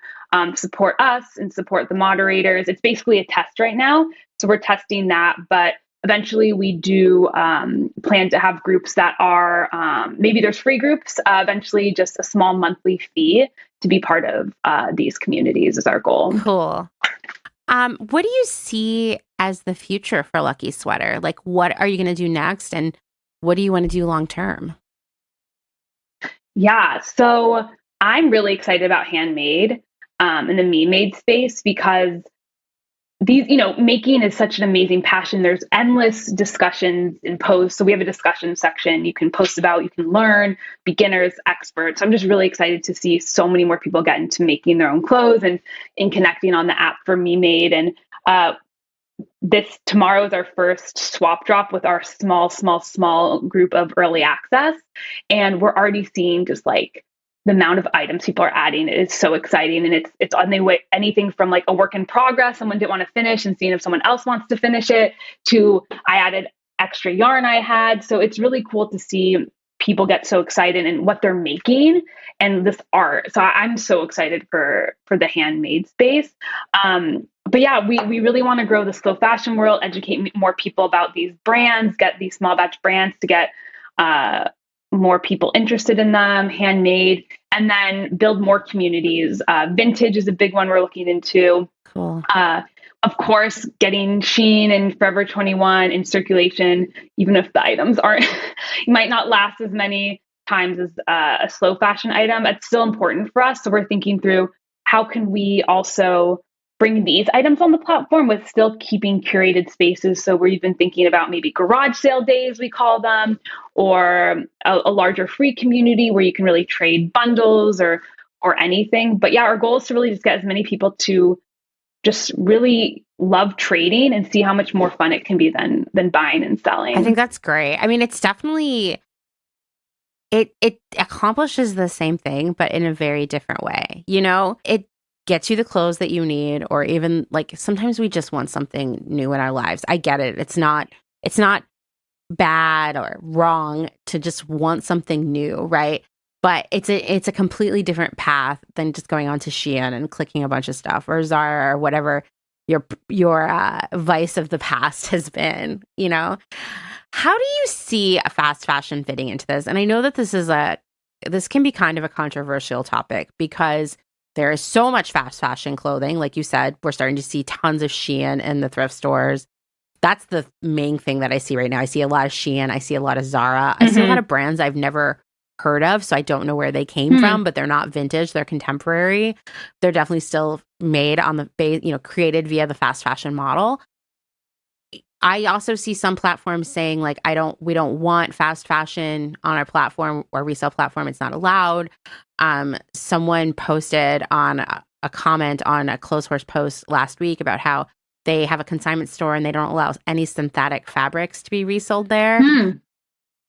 support us and support the moderators, it's basically a test right now. So we're testing that, but eventually we do plan to have groups that are, maybe there's free groups, eventually just a small monthly fee to be part of these communities is our goal. Cool. What do you see as the future for Lucky Sweater? Like, what are you going to do next? And what do you want to do long term? Yeah, so I'm really excited about handmade in the made space because these, making is such an amazing passion. There's endless discussions in posts. So we have a discussion section you can post about, you can learn, beginners, experts. I'm just really excited to see so many more people get into making their own clothes and in connecting on the app for Me Made. And tomorrow is our first swap drop with our small group of early access. And we're already seeing just like the amount of items people are adding is so exciting. And it's on the way, anything from like a work in progress, someone didn't want to finish and seeing if someone else wants to finish it, to I added extra yarn I had. So it's really cool to see people get so excited and what they're making and this art. So I'm so excited for the handmade space. But yeah, we really want to grow the slow fashion world, educate more people about these brands, get these small batch brands to get more people interested in them, handmade, and then build more communities. Vintage is a big one we're looking into. Cool. Of course, getting Shein and Forever 21 in circulation, even if the items might not last as many times as a slow fashion item, it's still important for us. So we're thinking through how can we also bring these items on the platform with still keeping curated spaces. So we're even thinking about maybe garage sale days, we call them, or a larger free community where you can really trade bundles or anything. But yeah, our goal is to really just get as many people to just really love trading and see how much more fun it can be than buying and selling. I think that's great. I mean, it's definitely, it accomplishes the same thing, but in a very different way. It gets you the clothes that you need, or even like sometimes we just want something new in our lives. I get it. It's not bad or wrong to just want something new, right? But it's a completely different path than just going on to Shein and clicking a bunch of stuff or Zara or whatever your vice of the past has been, you know? How do you see a fast fashion fitting into this? And I know that this can be kind of a controversial topic because there is so much fast fashion clothing. Like you said, we're starting to see tons of Shein in the thrift stores. That's the main thing that I see right now. I see a lot of Shein. I see a lot of Zara. I see a lot of brands I've never heard of, so I don't know where they came from, but they're not vintage. They're contemporary. They're definitely still made on the created via the fast fashion model. I also see some platforms saying like, we don't want fast fashion on our platform or resale platform. It's not allowed. Someone posted on a comment on a Clothes Horse post last week about how they have a consignment store and they don't allow any synthetic fabrics to be resold there,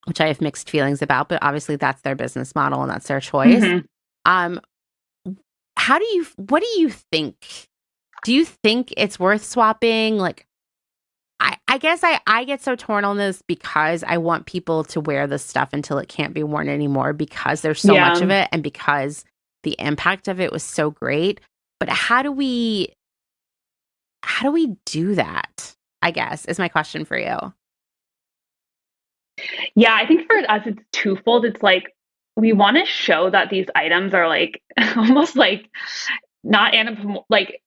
which I have mixed feelings about, but obviously that's their business model and that's their choice. What do you think? Do you think it's worth swapping? Like, I guess I get so torn on this because I want people to wear this stuff until it can't be worn anymore because there's so much of it and because the impact of it was so great. But how do we do that? I guess is my question for you. Yeah, I think for us it's twofold. It's like we want to show that these items are like almost like not like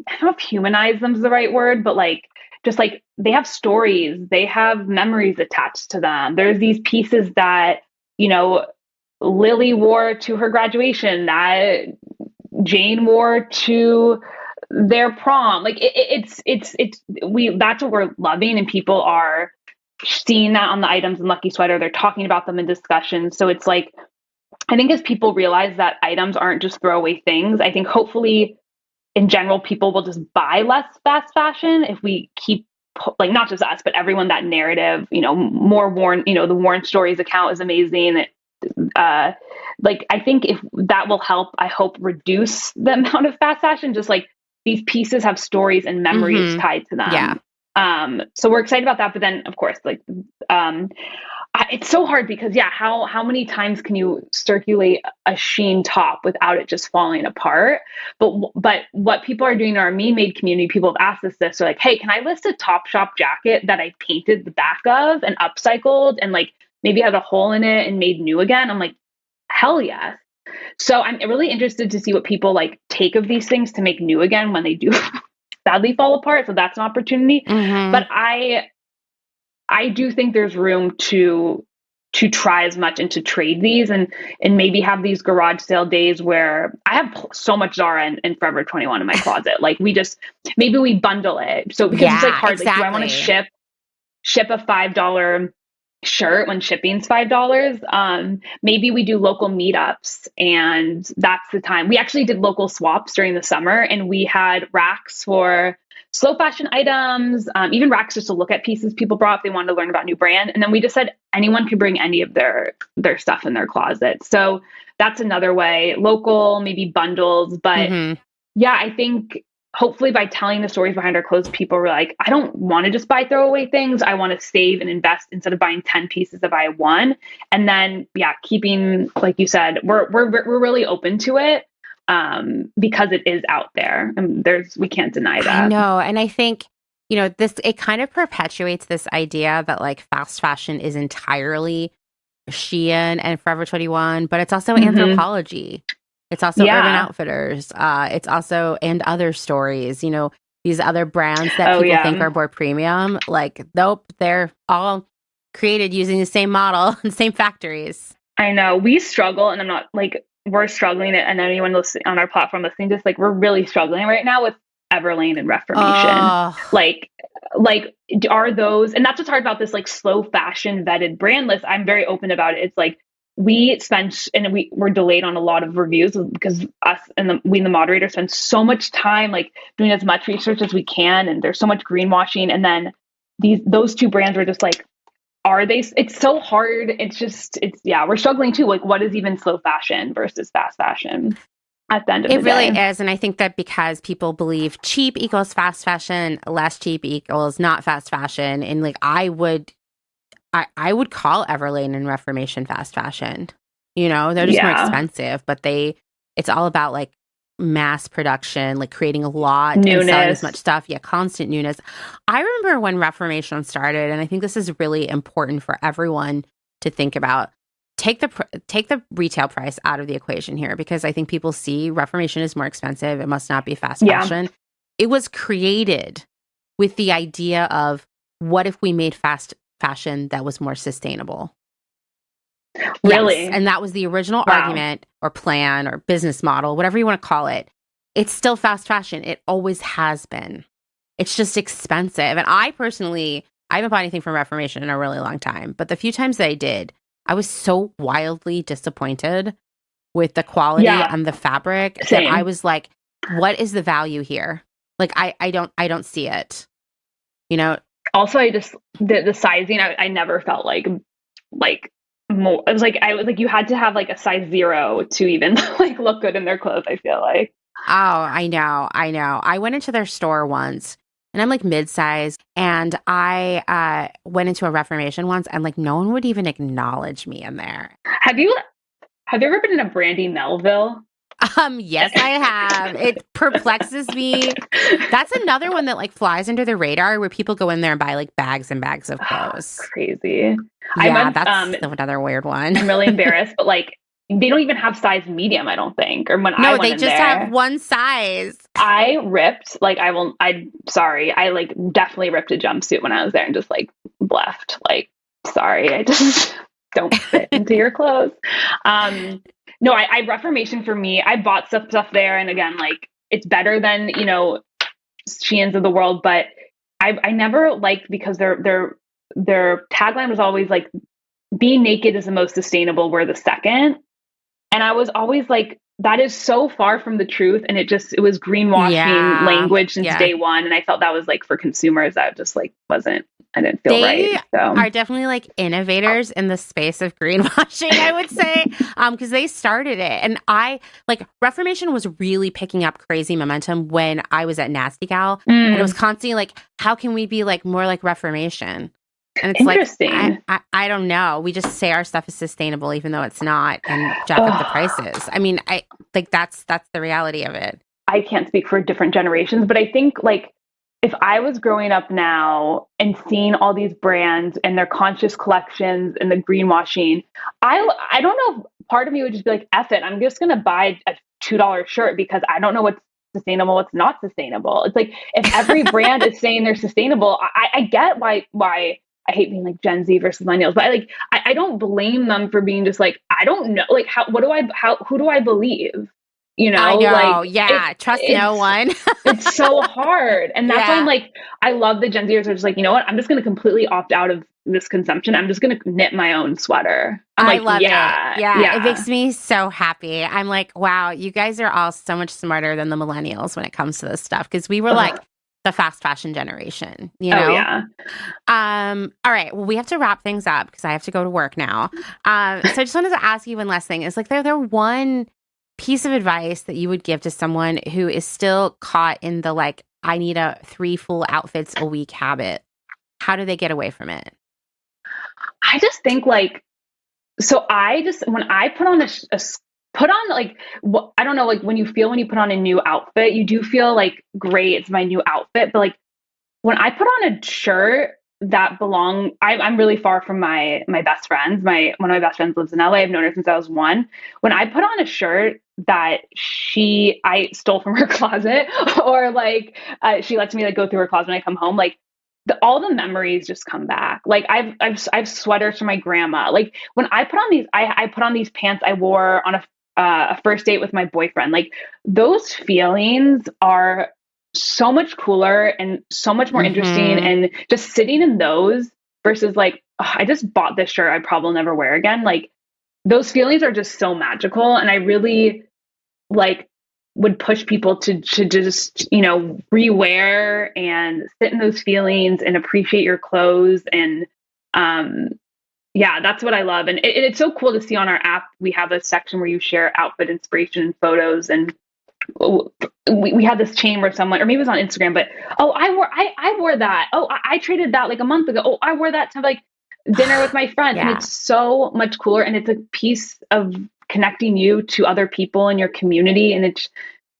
I don't know if humanize them is the right word, but like just like they have stories, they have memories attached to them. There's these pieces that, Lily wore to her graduation, that Jane wore to their prom. Like that's what we're loving, and people are seeing that on the items in Lucky Sweater. They're talking about them in discussions. So it's like, I think as people realize that items aren't just throwaway things, I think hopefully in general, people will just buy less fast fashion if we keep, like, not just us, but everyone, that narrative, more worn, the Worn Stories account is amazing. Like, I think if that will help, I hope reduce the amount of fast fashion, just like these pieces have stories and memories tied to them. Yeah. So we're excited about that. But then of course, like, it's so hard because how many times can you circulate a Shein top without it just falling apart? But what people are doing in our Me Made community, people have asked us this. They're like, hey, can I list a Topshop jacket that I painted the back of and upcycled and like maybe had a hole in it and made new again? I'm like, hell yes. So I'm really interested to see what people like take of these things to make new again when they do sadly fall apart. So that's an opportunity. But I do think there's room to try as much and to trade these and maybe have these garage sale days where I have so much Zara and Forever 21 in my closet. Like maybe we bundle it. So because it's like hard, exactly. Like, do I want to ship a $5 shirt when shipping's $5? Maybe we do local meetups, and that's the time. We actually did local swaps during the summer, and we had racks for slow fashion items, even racks just to look at pieces people brought if they wanted to learn about new brand. And then we just said anyone could bring any of their stuff in their closet. So that's another way. Local, maybe bundles. But yeah, I think hopefully by telling the stories behind our clothes, people were like, I don't want to just buy throwaway things. I want to save and invest instead of buying 10 pieces to buy one. And then, keeping, like you said, we're really open to it. Because it is out there and we can't deny that. I know. And I think, it kind of perpetuates this idea that like fast fashion is entirely Shein and Forever 21, but it's also Anthropologie. It's also Urban Outfitters. It's also, and other stories, these other brands that people think are more premium. Like, nope, they're all created using the same model and same factories. I know. We struggle, and I'm not like, we're struggling, and anyone listening on our platform listening to this, like, we're really struggling right now with Everlane and Reformation. Like are those, and that's what's hard about this like slow fashion vetted brand list. I'm very open about it. It's like we spent, and we're delayed on a lot of reviews because us and the moderator spend so much time like doing as much research as we can, and there's so much greenwashing, and then those two brands were just like, are they? It's so hard. We're struggling too. Like, what is even slow fashion versus fast fashion at the end of the day? It really is. And I think that because people believe cheap equals fast fashion, less cheap equals not fast fashion. And like, I would call Everlane and Reformation fast fashion. They're just more expensive, but it's all about like mass production, like creating a lot and selling as much Newness. stuff. Yeah, constant newness. I remember when Reformation started, and I think this is really important for everyone to think about. Take the retail price out of the equation here, because I think people see Reformation is more expensive. It must not be fast Yeah. fashion. It was created with the idea of, what if we made fast fashion that was more sustainable? Yes. Really? And that was the original Wow. argument or plan or business model, whatever you want to call it. It's still fast fashion. It always has been. It's just expensive. And I personally, I haven't bought anything from Reformation in a really long time. But the few times that I did, I was so wildly disappointed with the quality Yeah. and the fabric that I Same. was like, what is the value here? Like, I don't see it. You know, Also, I just the sizing. I never felt like more. I was like you had to have like a size 0 to even like look good in their clothes. I feel like. oh, I know. I know. I went into their store once, and I'm like mid-size, and I went into a Reformation once, and like no one would even acknowledge me in there. Have you have you ever been in a Brandy Melville? Yes, I have. It perplexes me. That's another one that like flies under the radar, where people go in there and buy like bags and bags of clothes. Crazy. I Yeah, went. that's another weird one. I'm really embarrassed, but like they don't even have size medium. I don't think. Or when I No, went they in just have there, one size. I ripped. Like I will. I sorry. I like definitely ripped a jumpsuit when I was there and just like left. Like sorry. I just don't fit into your clothes. Um, no, I Reformation for me. I bought stuff there, and again, like it's better than Sheins of the world, but I never liked because their tagline was always like being naked is the most sustainable. We're the second. And I was always like, that is so far from the truth. And it was greenwashing Yeah. language since Yeah. day one. And I felt that was like for consumers that just like I didn't feel right. They So are definitely like innovators in the space of greenwashing, I would say, because they started it. And I like Reformation was really picking up crazy momentum when I was at Nasty Gal, and it was mm, constantly like, how can we be like more like Reformation? And it's like, interesting. I don't know. We just say our stuff is sustainable, even though it's not, and jack up the Ugh, prices. I mean, I like that's the reality of it. I can't speak for different generations, but I think like if I was growing up now and seeing all these brands and their conscious collections and the greenwashing, I don't know if part of me would just be like, F it, I'm just gonna buy a $2 shirt because I don't know what's sustainable, what's not sustainable. It's like if every brand is saying they're sustainable, I get why I hate being like Gen Z versus millennials, but I don't blame them for being just like, I don't know, like how who do I believe? I know. Like Yeah. Trust no one. it's so hard. And that's why I'm Yeah. like, I love the Gen Zers are just like, you know what? I'm just going to completely opt out of this consumption. I'm just going to knit my own sweater. I'm I like, love it. yeah, Yeah, it yeah. makes me so happy. I'm like, wow, you guys are all so much smarter than the millennials when it comes to this stuff, because we were like Ugh. the fast fashion generation, you Oh, know? yeah. All right, well, we have to wrap things up because I have to go to work now. So I just wanted to ask you one last thing. Is like there one piece of advice that you would give to someone who is still caught in the like, I need a 3 full outfits a week habit? How do they get away from it? I just think like, so I just, when I put on put on like, what, I don't know, like when you put on a new outfit, you do feel like, great, it's my new outfit. But like, when I put on a shirt I'm really far from my best friends. One of my best friends lives in LA. I've known her since I was one. When I put on a shirt that I stole from her closet, or like she lets me like go through her closet when I come home, like all the memories just come back. Like I've sweaters from my grandma. Like when I put on I put on these pants I wore on a first date with my boyfriend. Like those feelings are so much cooler and so much more interesting. Mm-hmm. And just sitting in those versus like, "Ugh, I just bought this shirt I probably never wear again." Like those feelings are just so magical. And I really like would push people to just, rewear and sit in those feelings and appreciate your clothes. And um yeah, that's what I love. And it's so cool to see on our app. We have a section where you share outfit inspiration and photos. And we had this chain where someone, or maybe it was on Instagram, but oh, I wore that. Oh, I traded that like a month ago. Oh, I wore that to like dinner with my friend. And Yeah. it's so much cooler. And it's a piece of connecting you to other people in your community. And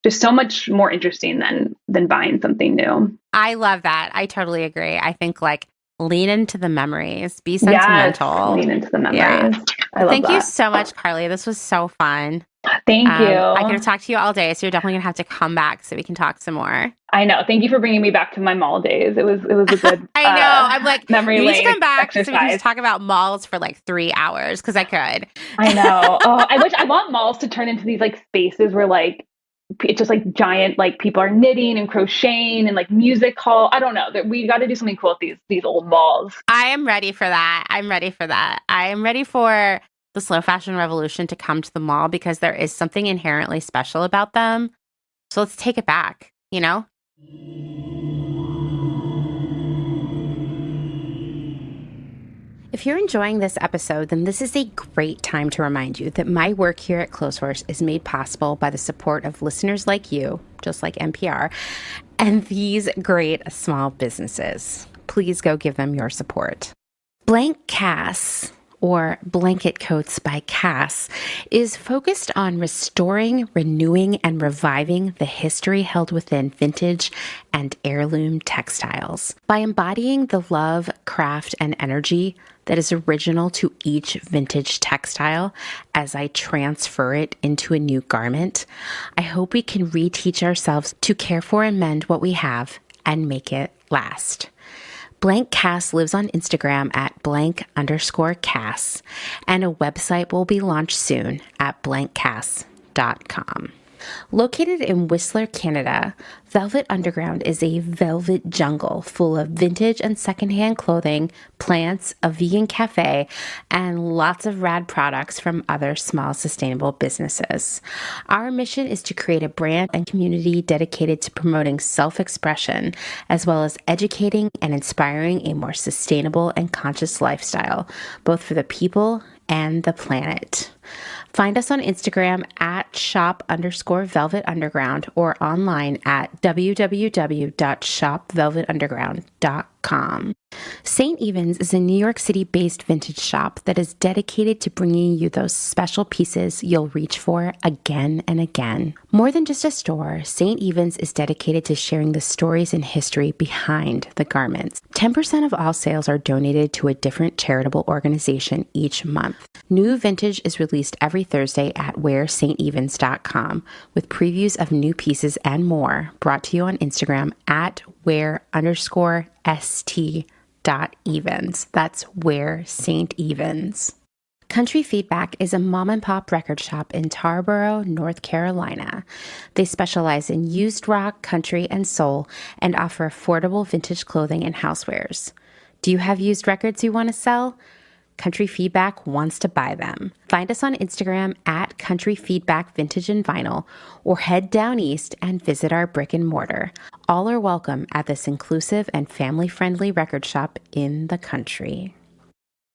just so much more interesting than buying something new. I love that. I totally agree. I think like lean into the memories, be Yes, sentimental. lean into the Yeah. memories. I Well, love thank you that. so much, Carly. This was so fun. Thank I could have you. talked to you all day, so you're definitely gonna have to come back so we can talk some more. I know. Thank you for bringing me back to my mall days. It was a good I know. I'm like, memory you need to lane come back so we can exercise. just talk about malls for like 3 hours because I could. I know. Oh, I want malls to turn into these like spaces where like it's just like giant like people are knitting and crocheting and like music hall. I don't know. We got to do something cool with these old malls. I am ready for that. I'm ready for that. I am ready for the slow fashion revolution to come to the mall because there is something inherently special about them. So let's take it back, you know? If you're enjoying this episode, then this is a great time to remind you that my work here at Clotheshorse is made possible by the support of listeners like you, just like NPR, and these great small businesses. Please go give them your support. Blank Cass, or Blanket Coats by Cass, is focused on restoring, renewing, and reviving the history held within vintage and heirloom textiles. By embodying the love, craft, and energy that is original to each vintage textile as I transfer it into a new garment, I hope we can reteach ourselves to care for and mend what we have and make it last. Blank Cass lives on Instagram at blank_Cass, and a website will be launched soon at blankcass.com. Located in Whistler, Canada, Velvet Underground is a velvet jungle full of vintage and secondhand clothing, plants, a vegan cafe, and lots of rad products from other small sustainable businesses. Our mission is to create a brand and community dedicated to promoting self-expression, as well as educating and inspiring a more sustainable and conscious lifestyle, both for the people and the planet. Find us on Instagram at shop_Velvet Underground or online at www.shopvelvetunderground.com. St. Evens is a New York City-based vintage shop that is dedicated to bringing you those special pieces you'll reach for again and again. More than just a store, St. Evens is dedicated to sharing the stories and history behind the garments. 10% of all sales are donated to a different charitable organization each month. New vintage is released every Thursday at wearstevens.com with previews of new pieces and more brought to you on Instagram at wear_st.evens. That's Wear St. Evens. Country Feedback is a mom and pop record shop in Tarboro, North Carolina. They specialize in used rock, country, and soul and offer affordable vintage clothing and housewares. Do you have used records you want to sell? Country Feedback wants to buy them. Find us on Instagram at Country Feedback Vintage and Vinyl, or head down east and visit our brick and mortar. All are welcome at this inclusive and family-friendly record shop in the country.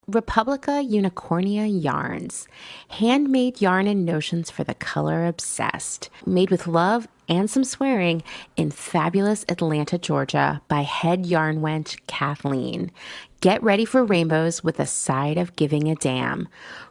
Republica Unicornia Yarns, handmade yarn and notions for the color obsessed, made with love and some swearing in fabulous Atlanta, Georgia by head yarn wench Kathleen. Get ready for rainbows with a side of giving a damn.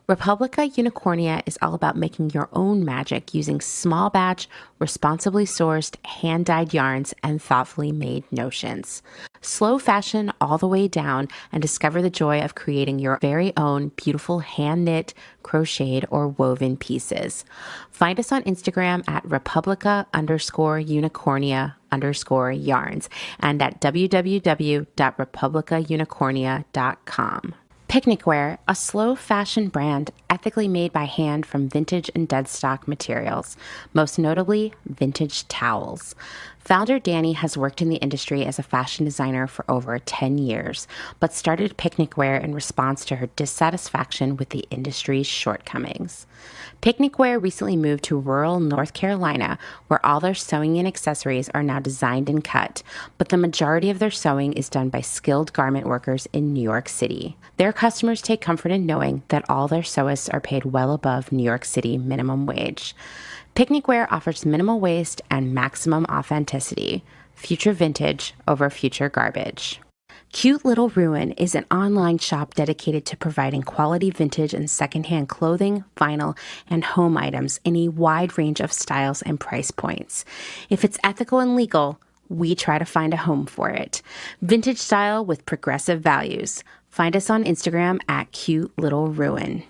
Republica Unicornia is all about making your own magic using small batch, responsibly sourced, hand-dyed yarns and thoughtfully made notions. Slow fashion all the way down and discover the joy of creating your very own beautiful hand-knit, crocheted, or woven pieces. Find us on Instagram at Republica_Unicornia_yarns and at www.republicaunicornia.com. Picnic Wear, a slow fashion brand ethically made by hand from vintage and dead stock materials, most notably vintage towels. Founder Danny has worked in the industry as a fashion designer for over 10 years, but started Picnic Wear in response to her dissatisfaction with the industry's shortcomings. Picnic Wear recently moved to rural North Carolina, where all their sewing and accessories are now designed and cut, but the majority of their sewing is done by skilled garment workers in New York City. Their customers take comfort in knowing that all their sewists are paid well above New York City minimum wage. Picnic Wear offers minimal waste and maximum authenticity. Future vintage over future garbage. Cute Little Ruin is an online shop dedicated to providing quality vintage and secondhand clothing, vinyl, and home items in a wide range of styles and price points. If it's ethical and legal, we try to find a home for it. Vintage style with progressive values. Find us on Instagram at Cute Little Ruin.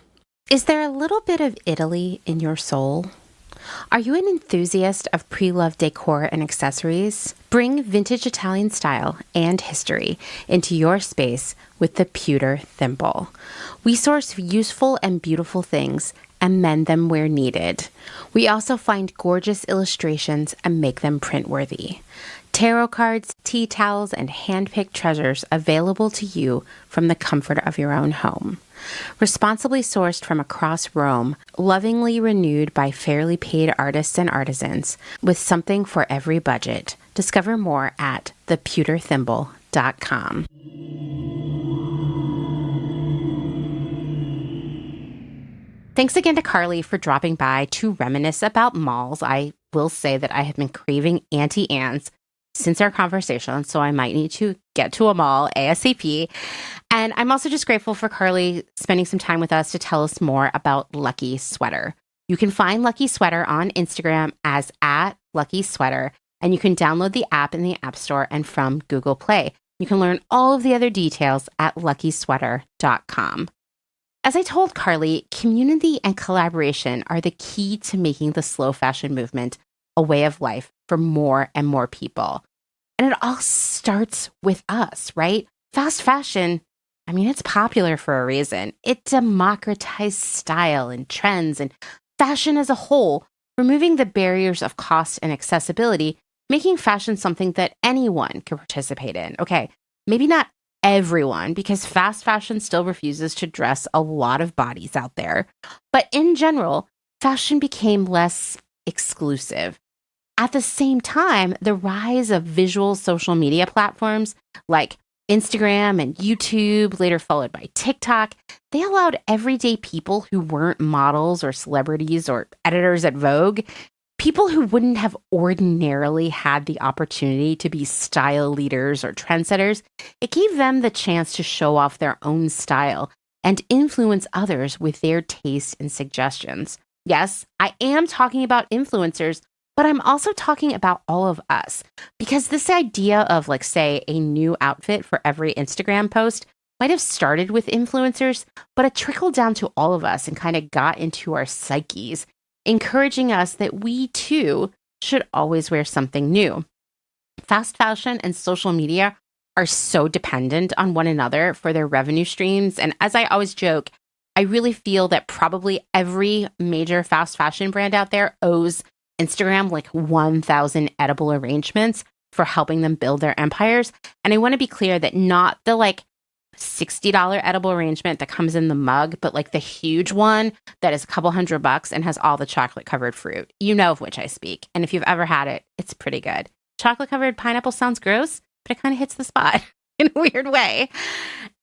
Is there a little bit of Italy in your soul? Are you an enthusiast of pre-loved decor and accessories? Bring vintage Italian style and history into your space with the Pewter Thimble. We source useful and beautiful things and mend them where needed. We also find gorgeous illustrations and make them print-worthy. Tarot cards, tea towels, and hand-picked treasures available to you from the comfort of your own home. Responsibly sourced from across Rome, lovingly renewed by fairly paid artists and artisans, with something for every budget. Discover more at thepewterthimble.com. Thanks again to Carley for dropping by to reminisce about malls. I will say that I have been craving Auntie Anne's since our conversation, so I might need to get to a mall ASAP. And I'm also just grateful for Carley spending some time with us to tell us more about Lucky Sweater. You can find Lucky Sweater on Instagram as @LuckySweater, and you can download the app in the App Store and from Google Play. You can learn all of the other details at luckysweater.com. As I told Carley, community and collaboration are the key to making the slow fashion movement a way of life for more and more people. And it all starts with us, right? Fast fashion, I mean, it's popular for a reason. It democratized style and trends and fashion as a whole, removing the barriers of cost and accessibility, making fashion something that anyone can participate in. Okay, maybe not everyone, because fast fashion still refuses to dress a lot of bodies out there. But in general, fashion became less exclusive. At the same time, the rise of visual social media platforms like Instagram and YouTube, later followed by TikTok, they allowed everyday people who weren't models or celebrities or editors at Vogue, people who wouldn't have ordinarily had the opportunity to be style leaders or trendsetters, it gave them the chance to show off their own style and influence others with their taste and suggestions. Yes, I am talking about influencers, but I'm also talking about all of us, because this idea of, like, say, a new outfit for every Instagram post might have started with influencers, but it trickled down to all of us and kind of got into our psyches, encouraging us that we too should always wear something new. Fast fashion and social media are so dependent on one another for their revenue streams. And as I always joke, I really feel that probably every major fast fashion brand out there owes Instagram like 1,000 edible arrangements for helping them build their empires. And I want to be clear that not the like $60 edible arrangement that comes in the mug, but like the huge one that is a couple $100 and has all the chocolate covered fruit. You know of which I speak. And if you've ever had it, it's pretty good. Chocolate covered pineapple sounds gross, but it kind of hits the spot in a weird way.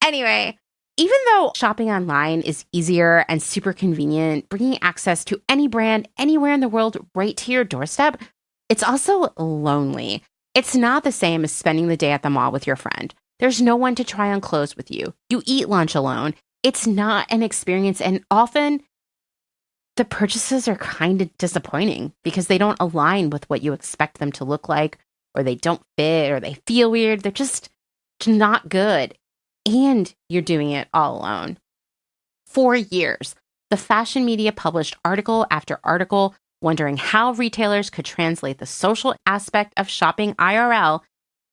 Anyway, even though shopping online is easier and super convenient, bringing access to any brand anywhere in the world right to your doorstep, it's also lonely. It's not the same as spending the day at the mall with your friend. There's no one to try on clothes with you. You eat lunch alone. It's not an experience, and often the purchases are kind of disappointing because they don't align with what you expect them to look like, or they don't fit, or they feel weird. They're just not good. And you're doing it all alone. For years, the fashion media published article after article wondering how retailers could translate the social aspect of shopping IRL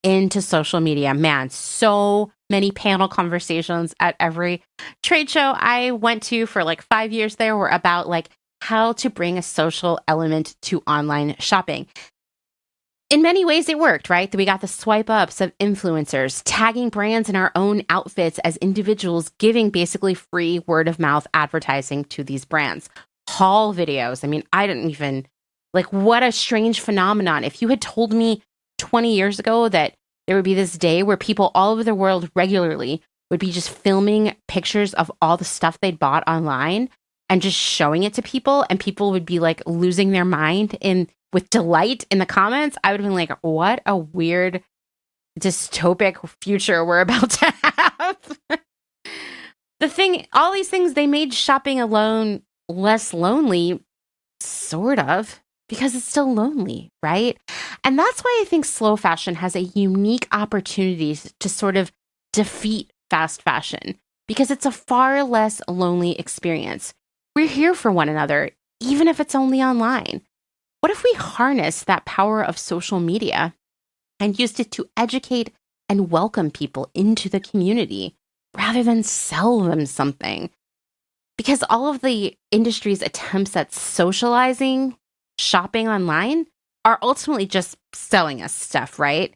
into social media. Man, so many panel conversations at every trade show I went to for like 5 years there were about like how to bring a social element to online shopping. In many ways, it worked, right? We got the swipe ups of influencers, tagging brands in our own outfits as individuals, giving basically free word of mouth advertising to these brands. Haul videos. I mean, I didn't even, like, what a strange phenomenon. If you had told me 20 years ago that there would be this day where people all over the world regularly would be just filming pictures of all the stuff they'd bought online and just showing it to people, and people would be like losing their mind with delight in the comments, I would have been like, what a weird dystopic future we're about to have. All these things, they made shopping alone less lonely, sort of, because it's still lonely, right? And that's why I think slow fashion has a unique opportunity to sort of defeat fast fashion, because it's a far less lonely experience. We're here for one another, even if it's only online. What if we harness that power of social media and used it to educate and welcome people into the community rather than sell them something? Because all of the industry's attempts at socializing shopping online are ultimately just selling us stuff, right?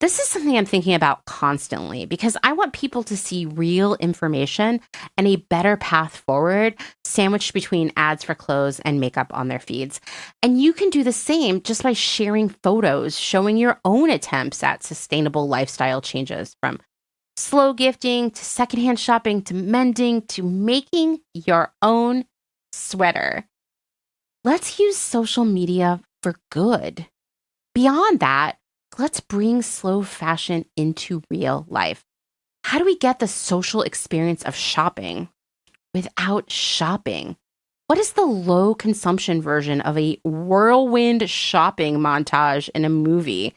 This is something I'm thinking about constantly because I want people to see real information and a better path forward sandwiched between ads for clothes and makeup on their feeds. And you can do the same just by sharing photos showing your own attempts at sustainable lifestyle changes, from slow gifting to secondhand shopping to mending to making your own sweater. Let's use social media for good. Beyond that, let's bring slow fashion into real life. How do we get the social experience of shopping without shopping? What is the low consumption version of a whirlwind shopping montage in a movie?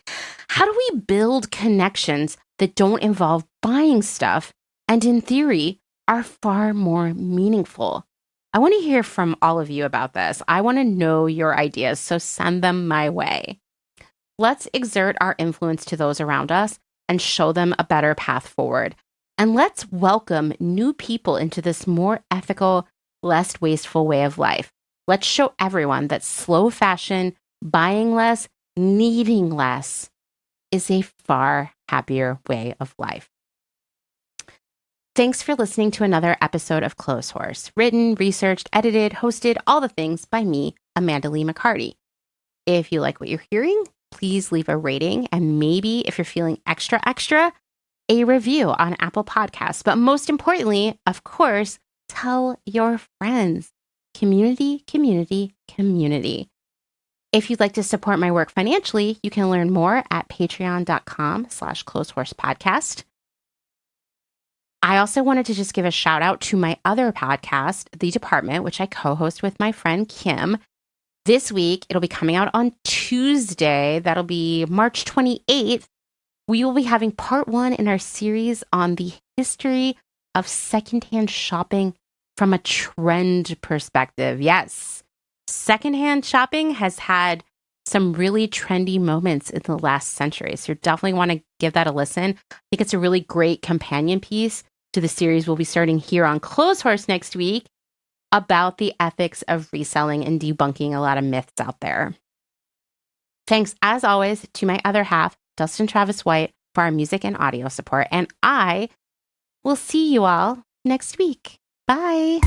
How do we build connections that don't involve buying stuff and, in theory, are far more meaningful? I want to hear from all of you about this. I want to know your ideas, so send them my way. Let's exert our influence to those around us and show them a better path forward. And let's welcome new people into this more ethical, less wasteful way of life. Let's show everyone that slow fashion, buying less, needing less is a far happier way of life. Thanks for listening to another episode of Clothes Horse, written, researched, edited, hosted, all the things by me, Amanda Lee McCarty. If you like what you're hearing, please leave a rating and maybe, if you're feeling extra, a review on Apple Podcasts. But most importantly, of course, tell your friends. Community, community, community. If you'd like to support my work financially, you can learn more at patreon.com/clothehorsepodcast. I also wanted to just give a shout out to my other podcast, The Department, which I co-host with my friend Kim. This week, it'll be coming out on Tuesday. That'll be March 28th. We will be having part 1 in our series on the history of secondhand shopping from a trend perspective. Yes, secondhand shopping has had some really trendy moments in the last century. So you definitely want to give that a listen. I think it's a really great companion piece to the series we'll be starting here on Clothes Horse next week about the ethics of reselling and debunking a lot of myths out there. Thanks, as always, to my other half, Dustin Travis White, for our music and audio support. And I will see you all next week. Bye.